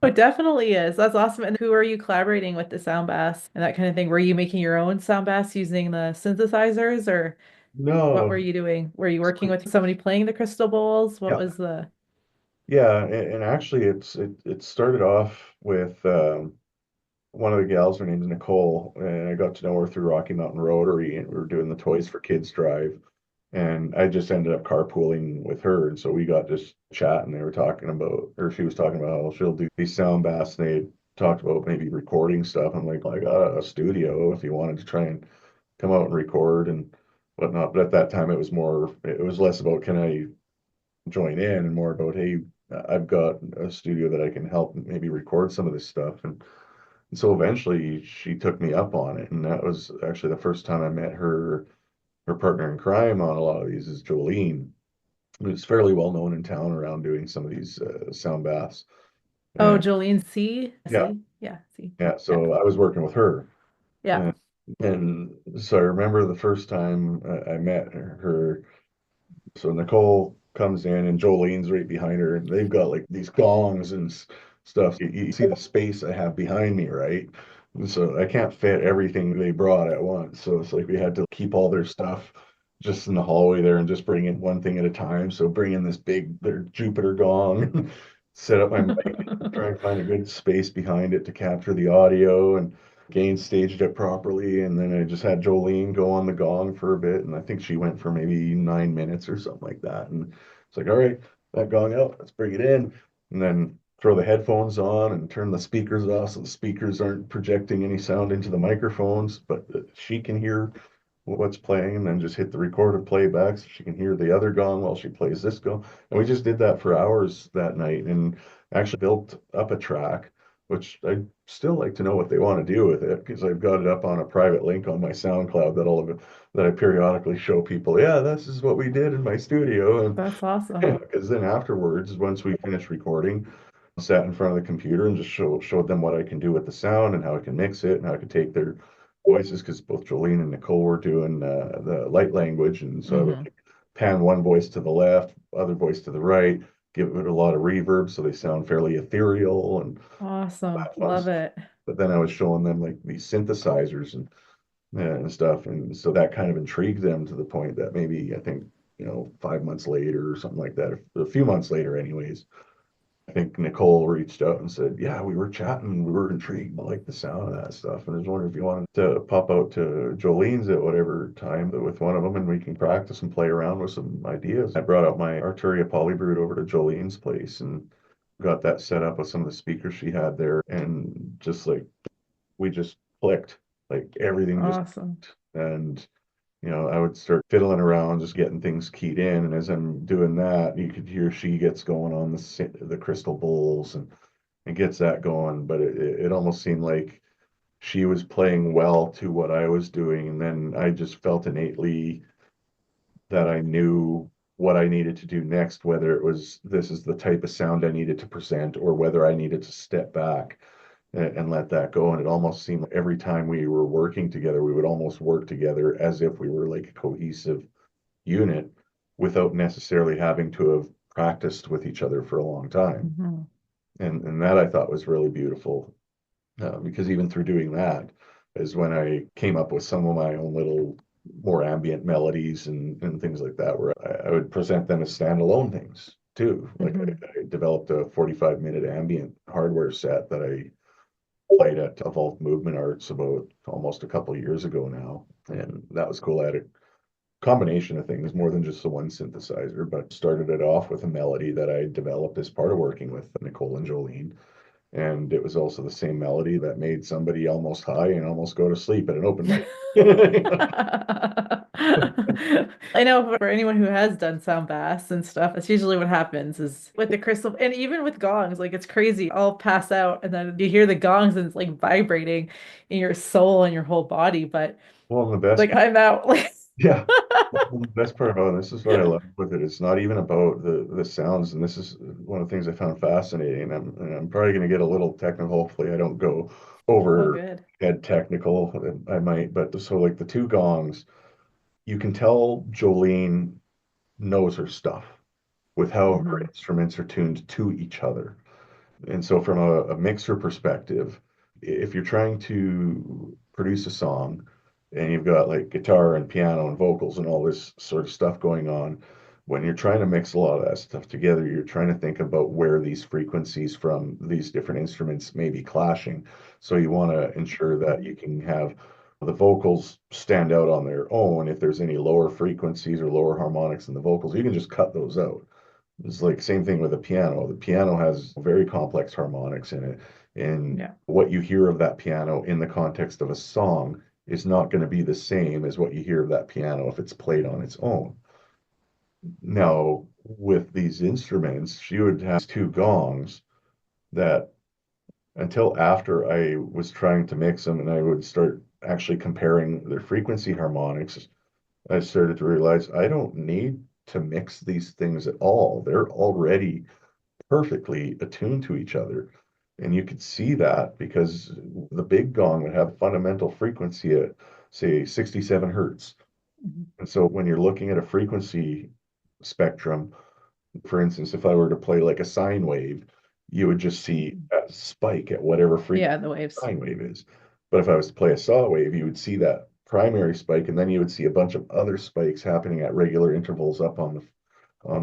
It definitely is. That's awesome. And who are you collaborating with the sound bass and that kind of thing? Were you making your own sound bass using the synthesizers, or what were No, you doing? Were you working with somebody playing the crystal bowls? What yeah, was the yeah, and actually, it started off with one of the gals. Her name's Nicole, and I got to know her through Rocky Mountain Rotary, and we were doing the Toys for Kids drive. And I just ended up carpooling with her. And so we got just chatting. They were talking about, or she was talking about how she'll do these sound baths. And they talked about maybe recording stuff. I'm like, well, I got a studio if you wanted to try and come out and record and whatnot. But at that time, it was less about can I join in and more about, hey, I've got a studio that I can help maybe record some of this stuff. And so eventually she took me up on it. And that was actually the first time I met her partner in crime on a lot of these is Jolene, who's fairly well known in town around doing some of these sound baths. Oh, And Jolene C. yeah, C. Yeah, C. yeah. Yeah. So I was working with her. Yeah. And, and so I remember the first time I met her. So Nicole comes in and Jolene's right behind her, and they've got like these gongs and stuff. You see the space I have behind me, right? And so I can't fit everything they brought at once. So it's like we had to keep all their stuff just in the hallway there and just bring in one thing at a time. So bring in this their Jupiter gong, set up my mic, try and find a good space behind it to capture the audio and gain staged it properly. And then I just had Jolene go on the gong for a bit. And I think she went for maybe 9 minutes or something like that. And it's like, all right, that gong out, let's bring it in. And then throw the headphones on and turn the speakers off so the speakers aren't projecting any sound into the microphones, but she can hear what's playing, and then just hit the record and playback so she can hear the other gong while she plays this gong. And we just did that for hours that night and actually built up a track, which I still like to know what they want to do with it because I've got it up on a private link on my SoundCloud that I periodically show people. Yeah, this is what we did in my studio, and That's awesome. because then afterwards, once we finished recording, I sat in front of the computer and just showed them what I can do with the sound and how I can mix it and how I can take their voices because both Jolene and Nicole were doing the light language, and so I would Hmm. pan one voice to the left, other voice to the right, give it a lot of reverb so they sound fairly ethereal and Awesome. that fun Love stuff. it. But then I was showing them like these synthesizers and stuff, and so that kind of intrigued them to the point that maybe I think 5 months later or something like that, a few months later, anyways. I think Nicole reached out and said, "Yeah, we were chatting, we were intrigued, I like the sound of that stuff, and I was wondering if you wanted to pop out to Jolene's at whatever time with one of them, and we can practice and play around with some ideas." I brought out my Arturia Polybrood over to Jolene's place and got that set up with some of the speakers she had there, and just like we just clicked, like everything just, Awesome. and I would start fiddling around, just getting things keyed in. And as I'm doing that, you could hear she gets going on the crystal bowls and gets that going. But it almost seemed like she was playing well to what I was doing. And then I just felt innately that I knew what I needed to do next, whether it was this is the type of sound I needed to present or whether I needed to step back and let that go. And it almost seemed like every time we were working together, we would almost work together as if we were like a cohesive unit without necessarily having to have practiced with each other for a long time. Hmm. And that I thought was really beautiful because even through doing that is when I came up with some of my own little more ambient melodies and things like that, where I would present them as standalone things too. Like Hmm. I developed a 45-minute ambient hardware set that I played at Evolved Movement Arts about almost a couple of years ago now. And that was cool. I had a combination of things, more than just the one synthesizer, but started it off with a melody that I developed as part of working with Nicole and Jolene. And it was also the same melody that made somebody almost high and almost go to sleep at an open mic. I know for anyone who has done sound baths and stuff, that's usually what happens is with the crystal and even with gongs, like it's crazy. I'll pass out and then you hear the gongs and it's like vibrating in your soul and your whole body, but Well, the best, like I'm out. Like yeah. Well, the best part about it, this is what I love with it. It's not even about the sounds, and this is one of the things I found fascinating. And I'm probably going to get a little technical. Hopefully, I don't go oh over good. head technical. I might, but so like the two gongs, you can tell Jolene knows her stuff with how her Hmm. instruments are tuned to each other. And so, from a mixer perspective, if you're trying to produce a song and you've got like guitar and piano and vocals and all this sort of stuff going on, when you're trying to mix a lot of that stuff together, you're trying to think about where these frequencies from these different instruments may be clashing. So, you want to ensure that you can have The vocals stand out on their own. If there's any lower frequencies or lower harmonics in the vocals, you can just cut those out. It's like same thing with a piano. The piano has very complex harmonics in it. And Yeah. what you hear of that piano in the context of a song is not going to be the same as what you hear of that piano if it's played on its own. Now, with these instruments, she would have two gongs that until after I was trying to mix them and I would start actually comparing their frequency harmonics, I started to realize I don't need to mix these things at all. They're already perfectly attuned to each other. And you could see that because the big gong would have fundamental frequency at, say, 67 hertz. Mhm. And so when you're looking at a frequency spectrum, for instance, if I were to play like a sine wave, you would just see a spike at whatever frequency Yeah, the waves. sine wave is. But if I was to play a saw wave, you would see that primary spike, and then you would see a bunch of other spikes happening at regular intervals up on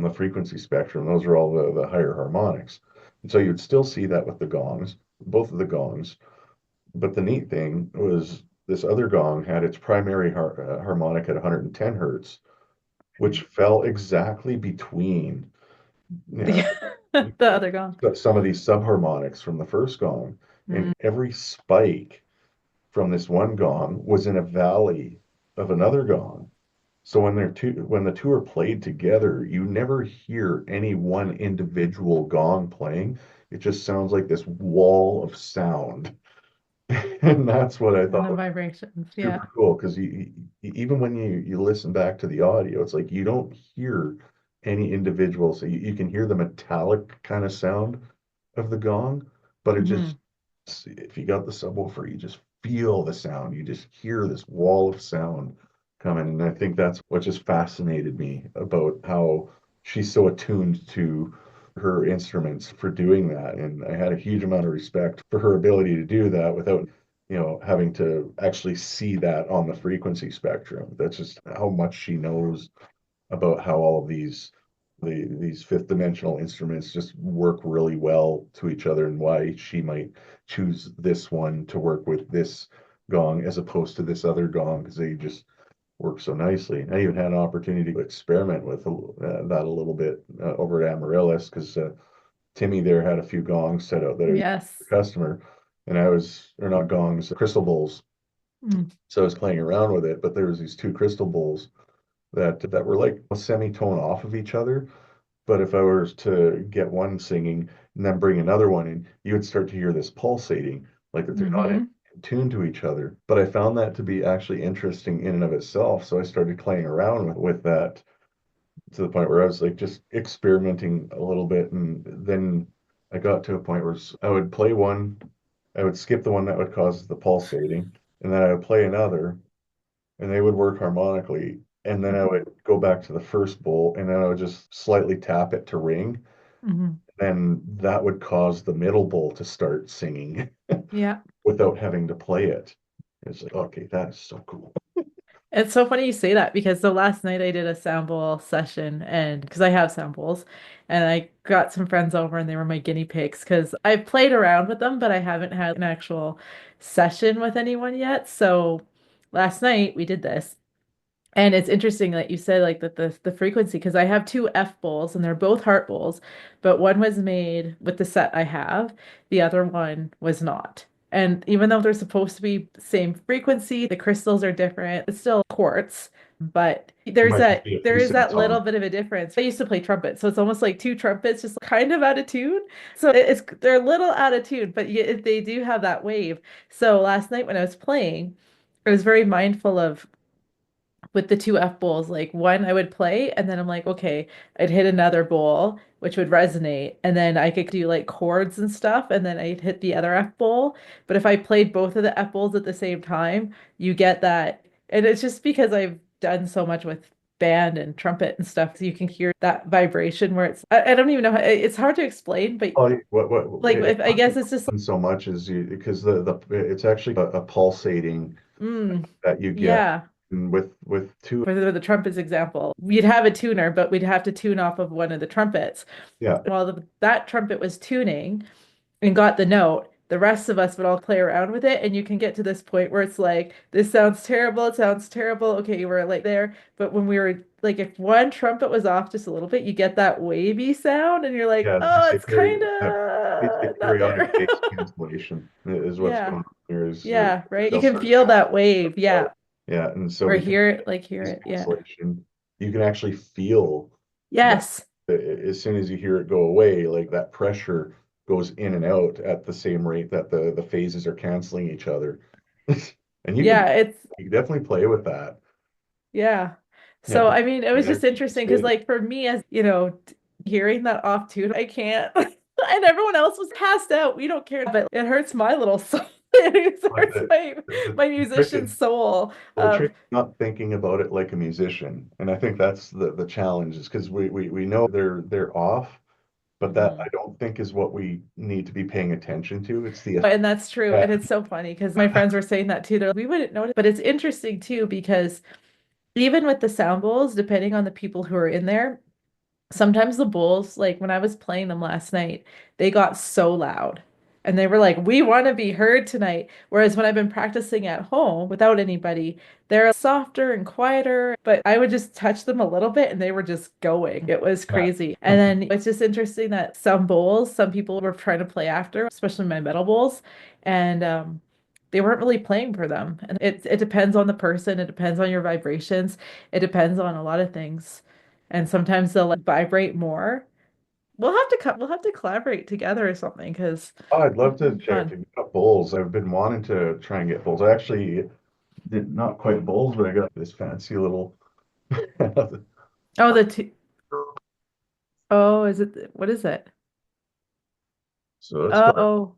the frequency spectrum. Those are all the higher harmonics. And so you'd still see that with the gongs, both of the gongs. But the neat thing was this other gong had its primary harmonic at 110 hertz, which fell exactly between yeah, The other gone. some of these subharmonics from the first gong. Mm. And every spike from this one gong was in a valley of another gong. So when the two are played together, you never hear any one individual gong playing. It just sounds like this wall of sound. And that's what I And the thought was vibrations. Yeah. super cool because even when you listen back to the audio, it's like you don't hear any individual. So you can hear the metallic kind of sound of the gong, but it just, Hmm. if you got the subwoofer, you just feel the sound. You just hear this wall of sound coming. And I think that's what just fascinated me about how she's so attuned to her instruments for doing that. And I had a huge amount of respect for her ability to do that without, having to actually see that on the frequency spectrum. That's just how much she knows about how all of these fifth dimensional instruments just work really well to each other and why she might choose this one to work with this gong as opposed to this other gong because they just work so nicely. I even had an opportunity to experiment with that a little bit over at Amaryllis because Timmy there had a few gongs set out that I was a Yes. customer, and or not gongs, crystal bowls. Mm. So I was playing around with it, but there was these two crystal bowls that were like a semitone off of each other. But if I was to get one singing and then bring another one in, you would start to hear this pulsating, like that they're not in Hmm. tune to each other. But I found that to be actually interesting in and of itself. So I started playing around with that to the point where I was like just experimenting a little bit. And then I got to a point where I would play one, I would skip the one that would cause the pulsating, and then I would play another, and they would work harmonically. And then I would go back to the first bowl, and then I would just slightly tap it to ring. Hmm. And that would cause the middle bowl to start singing Yeah. without having to play it. It's like, okay, that is so cool. It's so funny you say that because so last night I did a sample session and because I have samples and I got some friends over and they were my guinea pigs because I've played around with them, but I haven't had an actual session with anyone yet. So last night we did this. And it's interesting that you said like that the frequency because I have two F bowls and they're both heart bowls, but one was made with the set I have, the other one was not. And even though they're supposed to be same frequency, the crystals are different. It's still quartz, but It might just be a there few is that cents little on. bit of a difference. I used to play trumpet, so it's almost like two trumpets just kind of out of tune. So they're a little out of tune, but they do have that wave. So last night when I was playing, I was very mindful of with the two F bowls, like one I would play and then I'm like, okay, I'd hit another bowl, which would resonate. And then I could do like chords and stuff, and then I'd hit the other F bowl. But if I played both of the F bowls at the same time, you get that. And it's just because I've done so much with band and trumpet and stuff, so you can hear that vibration where I don't even know how, it's hard to explain, but Oh, like if I guess it's just so much as you because the it's actually a pulsating mm, that you get yeah. and with two. For the trumpets example, we'd have a tuner, but we'd have to tune off of one of the trumpets. Yeah, While that trumpet was tuning and got the note, the rest of us would all play around with it, and you can get to this point where it's like, this sounds terrible, it sounds terrible. Okay, we're like there. But when we were like, if one trumpet was off just a little bit, you get that wavy sound, and you're like, Yeah, oh, they it's carry kind it's of not there. periodic bass cancellation is what's Yeah. going on here. Is Yeah, right. You they'll can start feel that wave. Yeah. yeah, and so Or because hear it, like hear bass it. Yeah. cancellation, you can actually feel that Yes. as soon as you hear it go away, like that pressure goes in and out at the same rate that the phases are canceling each other. And Yeah, it's you can definitely play with that. yeah. Yeah, So I mean, it was just energy interesting because state. like for me as, hearing that off tune, I can't. And everyone else was passed out. We don't care, but it hurts my little soul. It But hurts my my the trick musician is soul well, the of trick is not thinking about it like a musician. And I think that's the challenge is because we know they're off, but that I Mhm. don't think is what we need to be paying attention to. It's the And that's true. uh, And it's so funny because my friends were saying that too. We wouldn't notice, but it's interesting too because even with the sound bowls, depending on the people who are in there, sometimes the bulls, like when I was playing them last night, they got so loud and they were like, we want to be heard tonight. Whereas when I've been practicing at home without anybody, they're softer and quieter. But I would just touch them a little bit and they were just going. It was yeah. crazy. And then it's just interesting that some bowls, some people were trying to play after, especially my metal bowls. And they weren't really playing for them. And it depends on the person, it depends on your vibrations, it depends on a lot of things. And sometimes they'll like vibrate more. We'll have to collaborate together or something because Oh, I'd love it'd to be check fun. to get bowls. I've been wanting to try and get bowls. I actually did not quite bowls, but I got this fancy little Oh, the two oh, is it what is it? so it's Oh, called oh,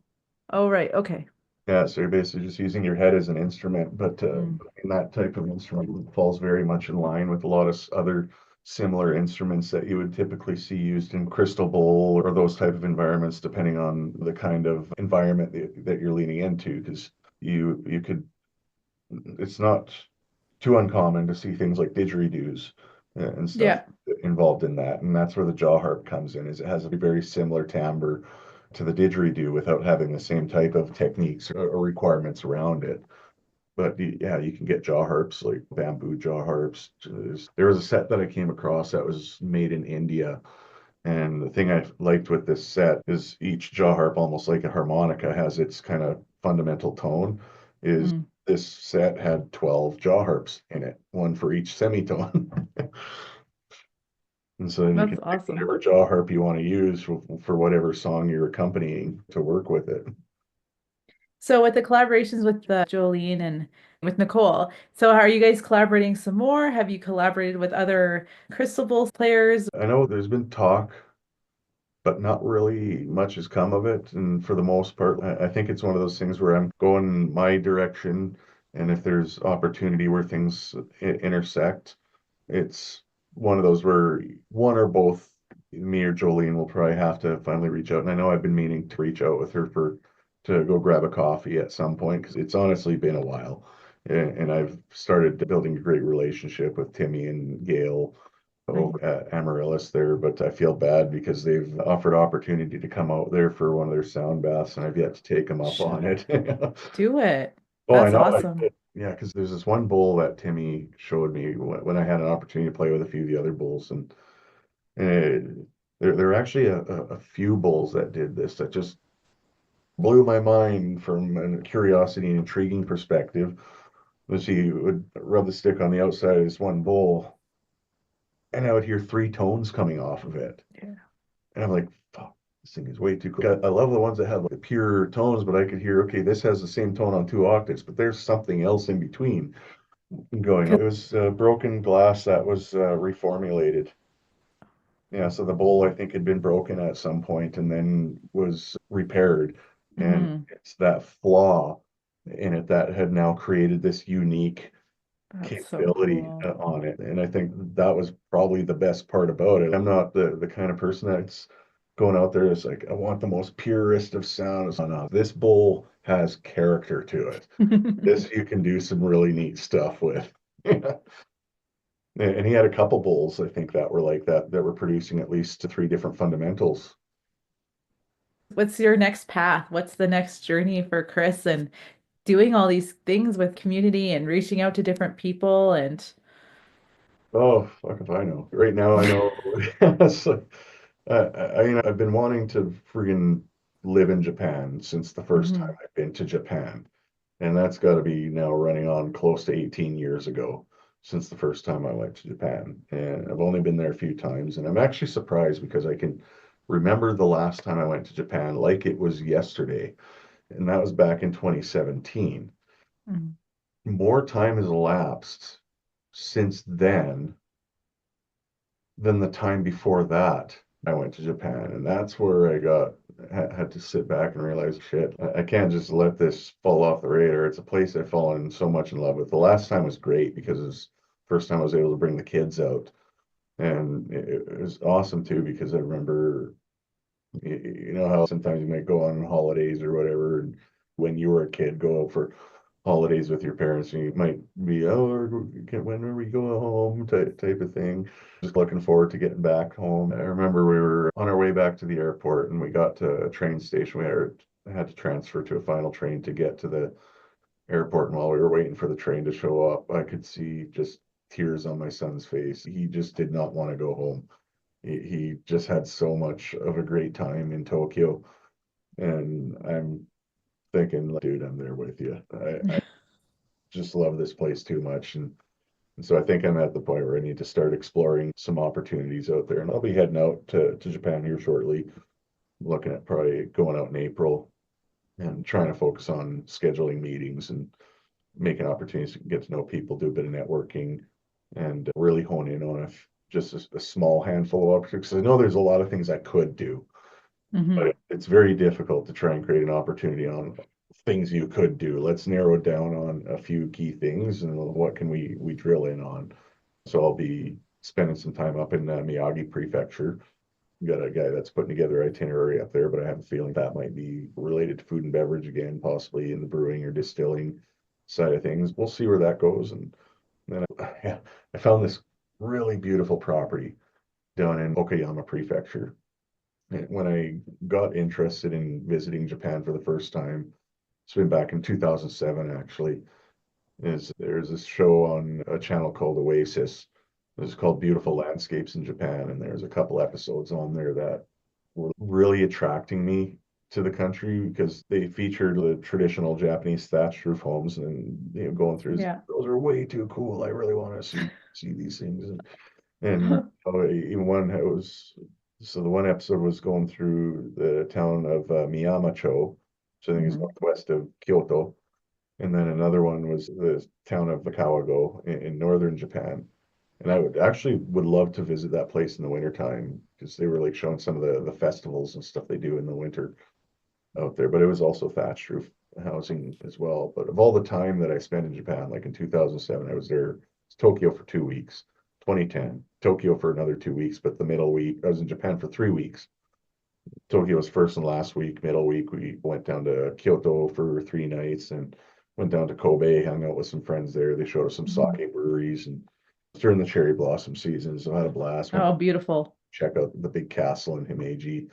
oh, right. Okay. yeah, so you're basically just using your head as an instrument, but Mm, in that type of instrument falls very much in line with a lot of other similar instruments that you would typically see used in crystal bowl or those type of environments, depending on the kind of environment that you're leaning into. Because you could, it's not too uncommon to see things like didgeridoos and stuff yeah. involved in that, and that's where the jaw harp comes in. Is it has a very similar timbre to the didgeridoo without having the same type of techniques or requirements around it. But yeah, you can get jaw harps like bamboo jaw harps. There was a set that I came across that was made in India. And the thing I liked with this set is each jaw harp, almost like a harmonica, has its kind of fundamental tone. Is Mm, this set had 12 jaw harps in it, one for each semitone. And so then you that's can pick awesome. whatever jaw harp you want to use for whatever song you're accompanying to work with it. So with the collaborations with Jolene and with Nicole, so are you guys collaborating some more? Have you collaborated with other Crystal Bowls players? I know there's been talk, but not really much has come of it. And for the most part, I think it's one of those things where I'm going my direction. And if there's opportunity where things intersect, it's one of those where one or both me or Jolene will probably have to finally reach out. And I know I've been meaning to reach out with her for to go grab a coffee at some point because it's honestly been a while. And I've started building a great relationship with Timmy and Gail Nice. over at Amaryllis there, but I feel bad because they've offered opportunity to come out there for one of their sound baths, and I've yet to take them up on it. Do it. Oh, I That's know. awesome. Yeah, because there's this one bull that Timmy showed me when I had an opportunity to play with a few of the other bulls, and there are actually a few bulls that did this that just blew my mind from a curiosity and intriguing perspective. Was he would rub the stick on the outside of this one bull, and I would hear three tones coming off of it. Yeah. And I'm like, fuck, this thing is way too cool. I love the ones that have like the pure tones, but I could hear, okay, this has the same tone on two octaves, but there's something else in between going on. It was broken glass that was reformulated. Yeah, so the bowl I think had been broken at some point and then was repaired. And Hmm. it's that flaw in it that had now created this unique That's so capability cool. on it. And I think that was probably the best part about it. I'm not the kind of person that's going out there that's like, I want the most purest of sounds. No, this bowl has character to it. This you can do some really neat stuff with. And he had a couple bowls, I think, that were like that, that were producing at least three different fundamentals. What's your next path? What's the next journey for Chris and doing all these things with community and reaching out to different people and Oh, fuck if I know. Right now, I know. It's like, I've been wanting to friggin' live in Japan since the first time Mhm. I've been to Japan. And that's got to be now running on close to 18 years ago since the first time I went to Japan. And I've only been there a few times. And I'm actually surprised because I can remember the last time I went to Japan like it was yesterday. And that was back in 2017. Mhm. More time has elapsed since then than the time before that I went to Japan. And that's where I had to sit back and realize, shit, I can't just let this fall off the radar. It's a place I've fallen so much in love with. The last time was great because it was the first time I was able to bring the kids out. And it was awesome too because I remember, you know how sometimes you might go on holidays or whatever, and when you were a kid, go out for holidays with your parents, and you might be, oh, when are we going home, type of thing. Just looking forward to getting back home. I remember we were on our way back to the airport, and we got to a train station. Had to transfer to a final train to get to the airport, and while we were waiting for the train to show up, I could see just tears on my son's face. He just did not want to go home. He just had so much of a great time in Tokyo. And I'm thinking, like, dude, I'm there with you. I just love this place too much. And so I think I'm at the point where I need to start exploring some opportunities out there. And I'll be heading out to Japan here shortly, looking at probably going out in April and trying to focus on scheduling meetings and making opportunities to get to know people, do a bit of networking, and really hone in on just a small handful of opportunities. Because I know there's a lot of things I could do, Mhm. but it's very difficult to try and create an opportunity on things you could do. Let's narrow it down on a few key things and what can we drill in on. So I'll be spending some time up in Miyagi Prefecture. We got a guy that's putting together itinerary up there, but I have a feeling that might be related to food and beverage again, possibly in the brewing or distilling side of things. We'll see where that goes. And then I found this really beautiful property down in Okayama Prefecture. When I got interested in visiting Japan for the first time, it's been back in 2007 actually, is there's this show on a channel called Oasis. It's called Beautiful Landscapes in Japan, and there's a couple episodes on there that were really attracting me to the country because they featured the traditional Japanese thatched roof homes, and going through Yeah. those are way too cool. I really want to see these things. And even one was, so the one episode was going through the town of Miyamacho, which I think is Mhm. northwest of Kyoto. And then another one was the town of Kawago in northern Japan. And I would love to visit that place in the wintertime because they were like showing some of the festivals and stuff they do in the winter out there. But it was also thatched roof housing as well. But of all the time that I spent in Japan, like in 2007, I was there, Tokyo for 2 weeks. 2010, Tokyo for another 2 weeks, but the middle week, I was in Japan for 3 weeks. Tokyo was first and last week. Middle week, we went down to Kyoto for 3 nights and went down to Kobe, hung out with some friends there. They showed us some Mhm. sake breweries and during the cherry blossom season. So I had a blast. Went Oh, to beautiful. check out the big castle in Himeji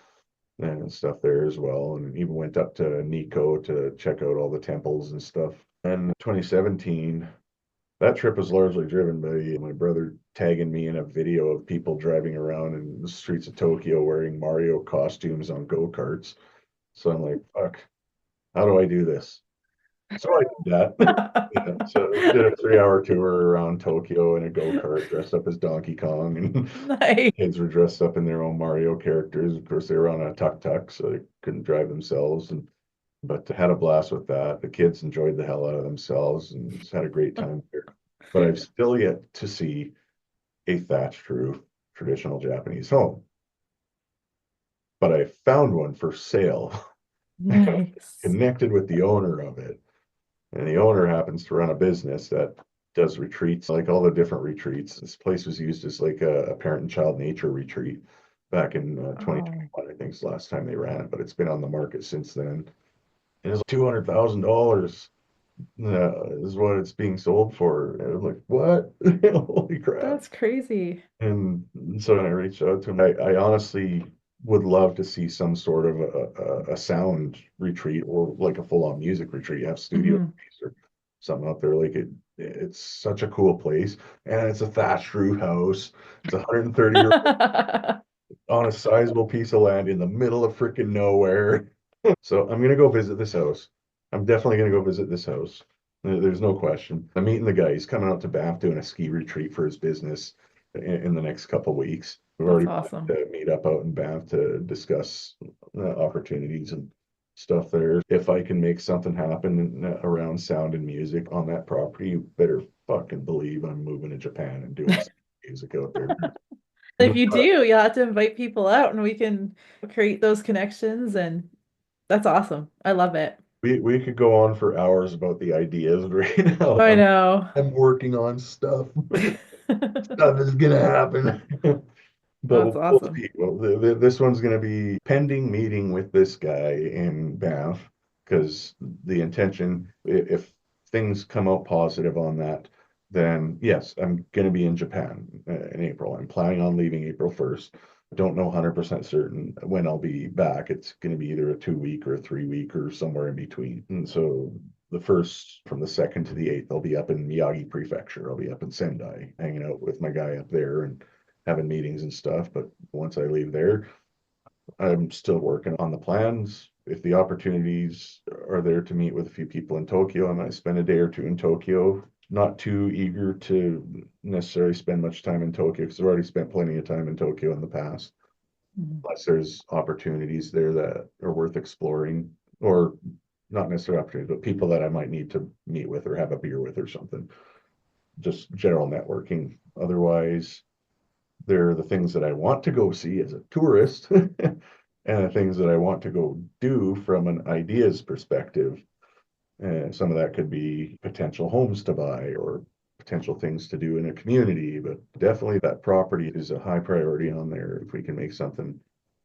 and stuff there as well. And even went up to Nikko to check out all the temples and stuff. And 2017, that trip was largely driven by my brother tagging me in a video of people driving around in the streets of Tokyo wearing Mario costumes on go-karts. So I'm like, fuck, how do I do this? So I did that. Yeah, so did a 3 hour tour around Tokyo in a go-kart dressed up as Donkey Kong, and Nice. kids were dressed up in their own Mario characters. Of course, they were on a tuk-tuk, so they couldn't drive themselves, and but had a blast with that. The kids enjoyed the hell out of themselves and just had a great time there. But I've still yet to see a thatched roof traditional Japanese home. But I found one for sale, Nice. connected with the owner of it. And the owner happens to run a business that does retreats, like all the different retreats. This place was used as like a parent and child nature retreat back in Oh, 2021, I think is the last time they ran it, but it's been on the market since then. And it's $200,000 is what it's being sold for. And I'm like, what? Holy crap. that's crazy. And so when I reached out to him, I honestly would love to see some sort of a sound retreat or like a full-on music retreat. You have studio space or something out there. Like it's such a cool place, and it's a thatched roof house. It's 130 year on a sizable piece of land in the middle of freaking nowhere. So I'm gonna go visit this house. I'm definitely gonna go visit this house. There's no question. I'm meeting the guy. He's coming out to Banff doing a ski retreat for his business in the next couple of weeks. We've That's already awesome. planned to meet up out in Banff to discuss opportunities and stuff there. If I can make something happen around sound and music on that property, you better fucking believe I'm moving to Japan and doing some music out there. If you do, you'll have to invite people out and we can create those connections, and that's awesome. I love it. We could go on for hours about the ideas right now. I know. I'm working on stuff. Stuff is gonna happen. But That's we'll awesome. see. Well, this one's going to be pending meeting with this guy in Banff, because the intention, if things come out positive on that, then yes, I'm going to be in Japan in April. I'm planning on leaving April 1st. I don't know 100% certain when I'll be back. It's going to be either a 2-week or a 3-week or somewhere in between. And so the first, from the 2nd to the 8th, I'll be up in Miyagi Prefecture. I'll be up in Sendai, hanging out with my guy up there and having meetings and stuff. But once I leave there, I'm still working on the plans. If the opportunities are there to meet with a few people in Tokyo, I might spend a day or two in Tokyo. Not too eager to necessarily spend much time in Tokyo, because I've already spent plenty of time in Tokyo in the past. Unless there's opportunities there that are worth exploring, or not necessarily opportunities, but people that I might need to meet with or have a beer with or something. Just general networking. Otherwise, they're the things that I want to go see as a tourist and the things that I want to go do from an ideas perspective. And some of that could be potential homes to buy or potential things to do in a community, but definitely that property is a high priority on there. If we can make something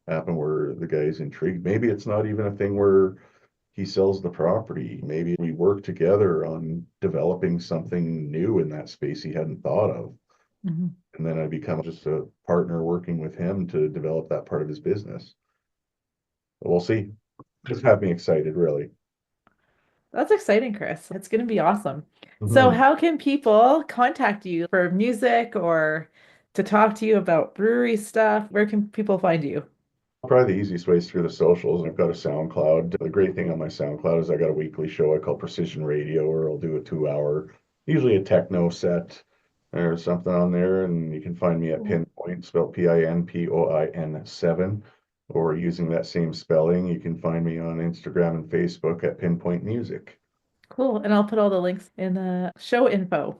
happen where the guy's intrigued, maybe it's not even a thing where he sells the property. Maybe we work together on developing something new in that space he hadn't thought of. And then I become just a partner working with him to develop that part of his business. But we'll see. Just have me excited, really. That's exciting, Chris. It's going to be awesome. So how can people contact you for music or to talk to you about brewery stuff? Where can people find you? Probably the easiest way is through the socials. I've got a SoundCloud. The great thing on my SoundCloud is I got a weekly show I call Prec1sion Radio, where I'll do a 2-hour, usually a techno set or something on there. And you can find me at Pinpoint, spelled PINPOIN 7, or using that same spelling. You can find me on Instagram and Facebook at Pinpoint Music. Cool. And I'll put all the links in the show info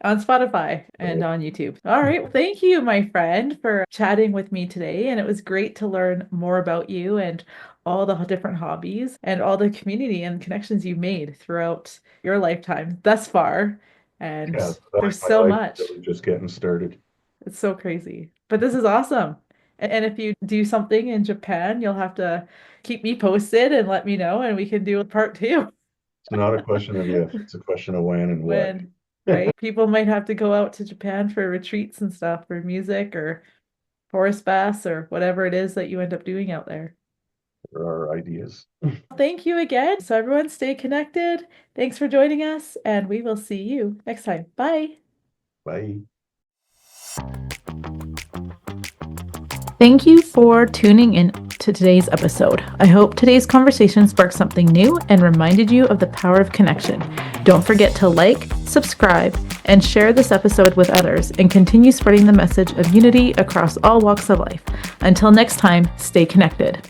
on Spotify and on YouTube. All right. Well, thank you, my friend, for chatting with me today. And it was great to learn more about you and all the different hobbies and all the community and connections you made throughout your lifetime thus far. And there's so much. Really just getting started. It's so crazy. But this is awesome. And if you do something in Japan, you'll have to keep me posted and let me know, and we can do a part 2. It's not a question of if, it's a question of when and what. Right? People might have to go out to Japan for retreats and stuff for music or forest baths or whatever it is that you end up doing out there. There are ideas. Thank you again. So everyone stay connected. Thanks for joining us, and we will see you next time. Bye. Bye. Thank you for tuning in to today's episode. I hope today's conversation sparked something new and reminded you of the power of connection. Don't forget to like, subscribe, and share this episode with others, and continue spreading the message of unity across all walks of life. Until next time, stay connected.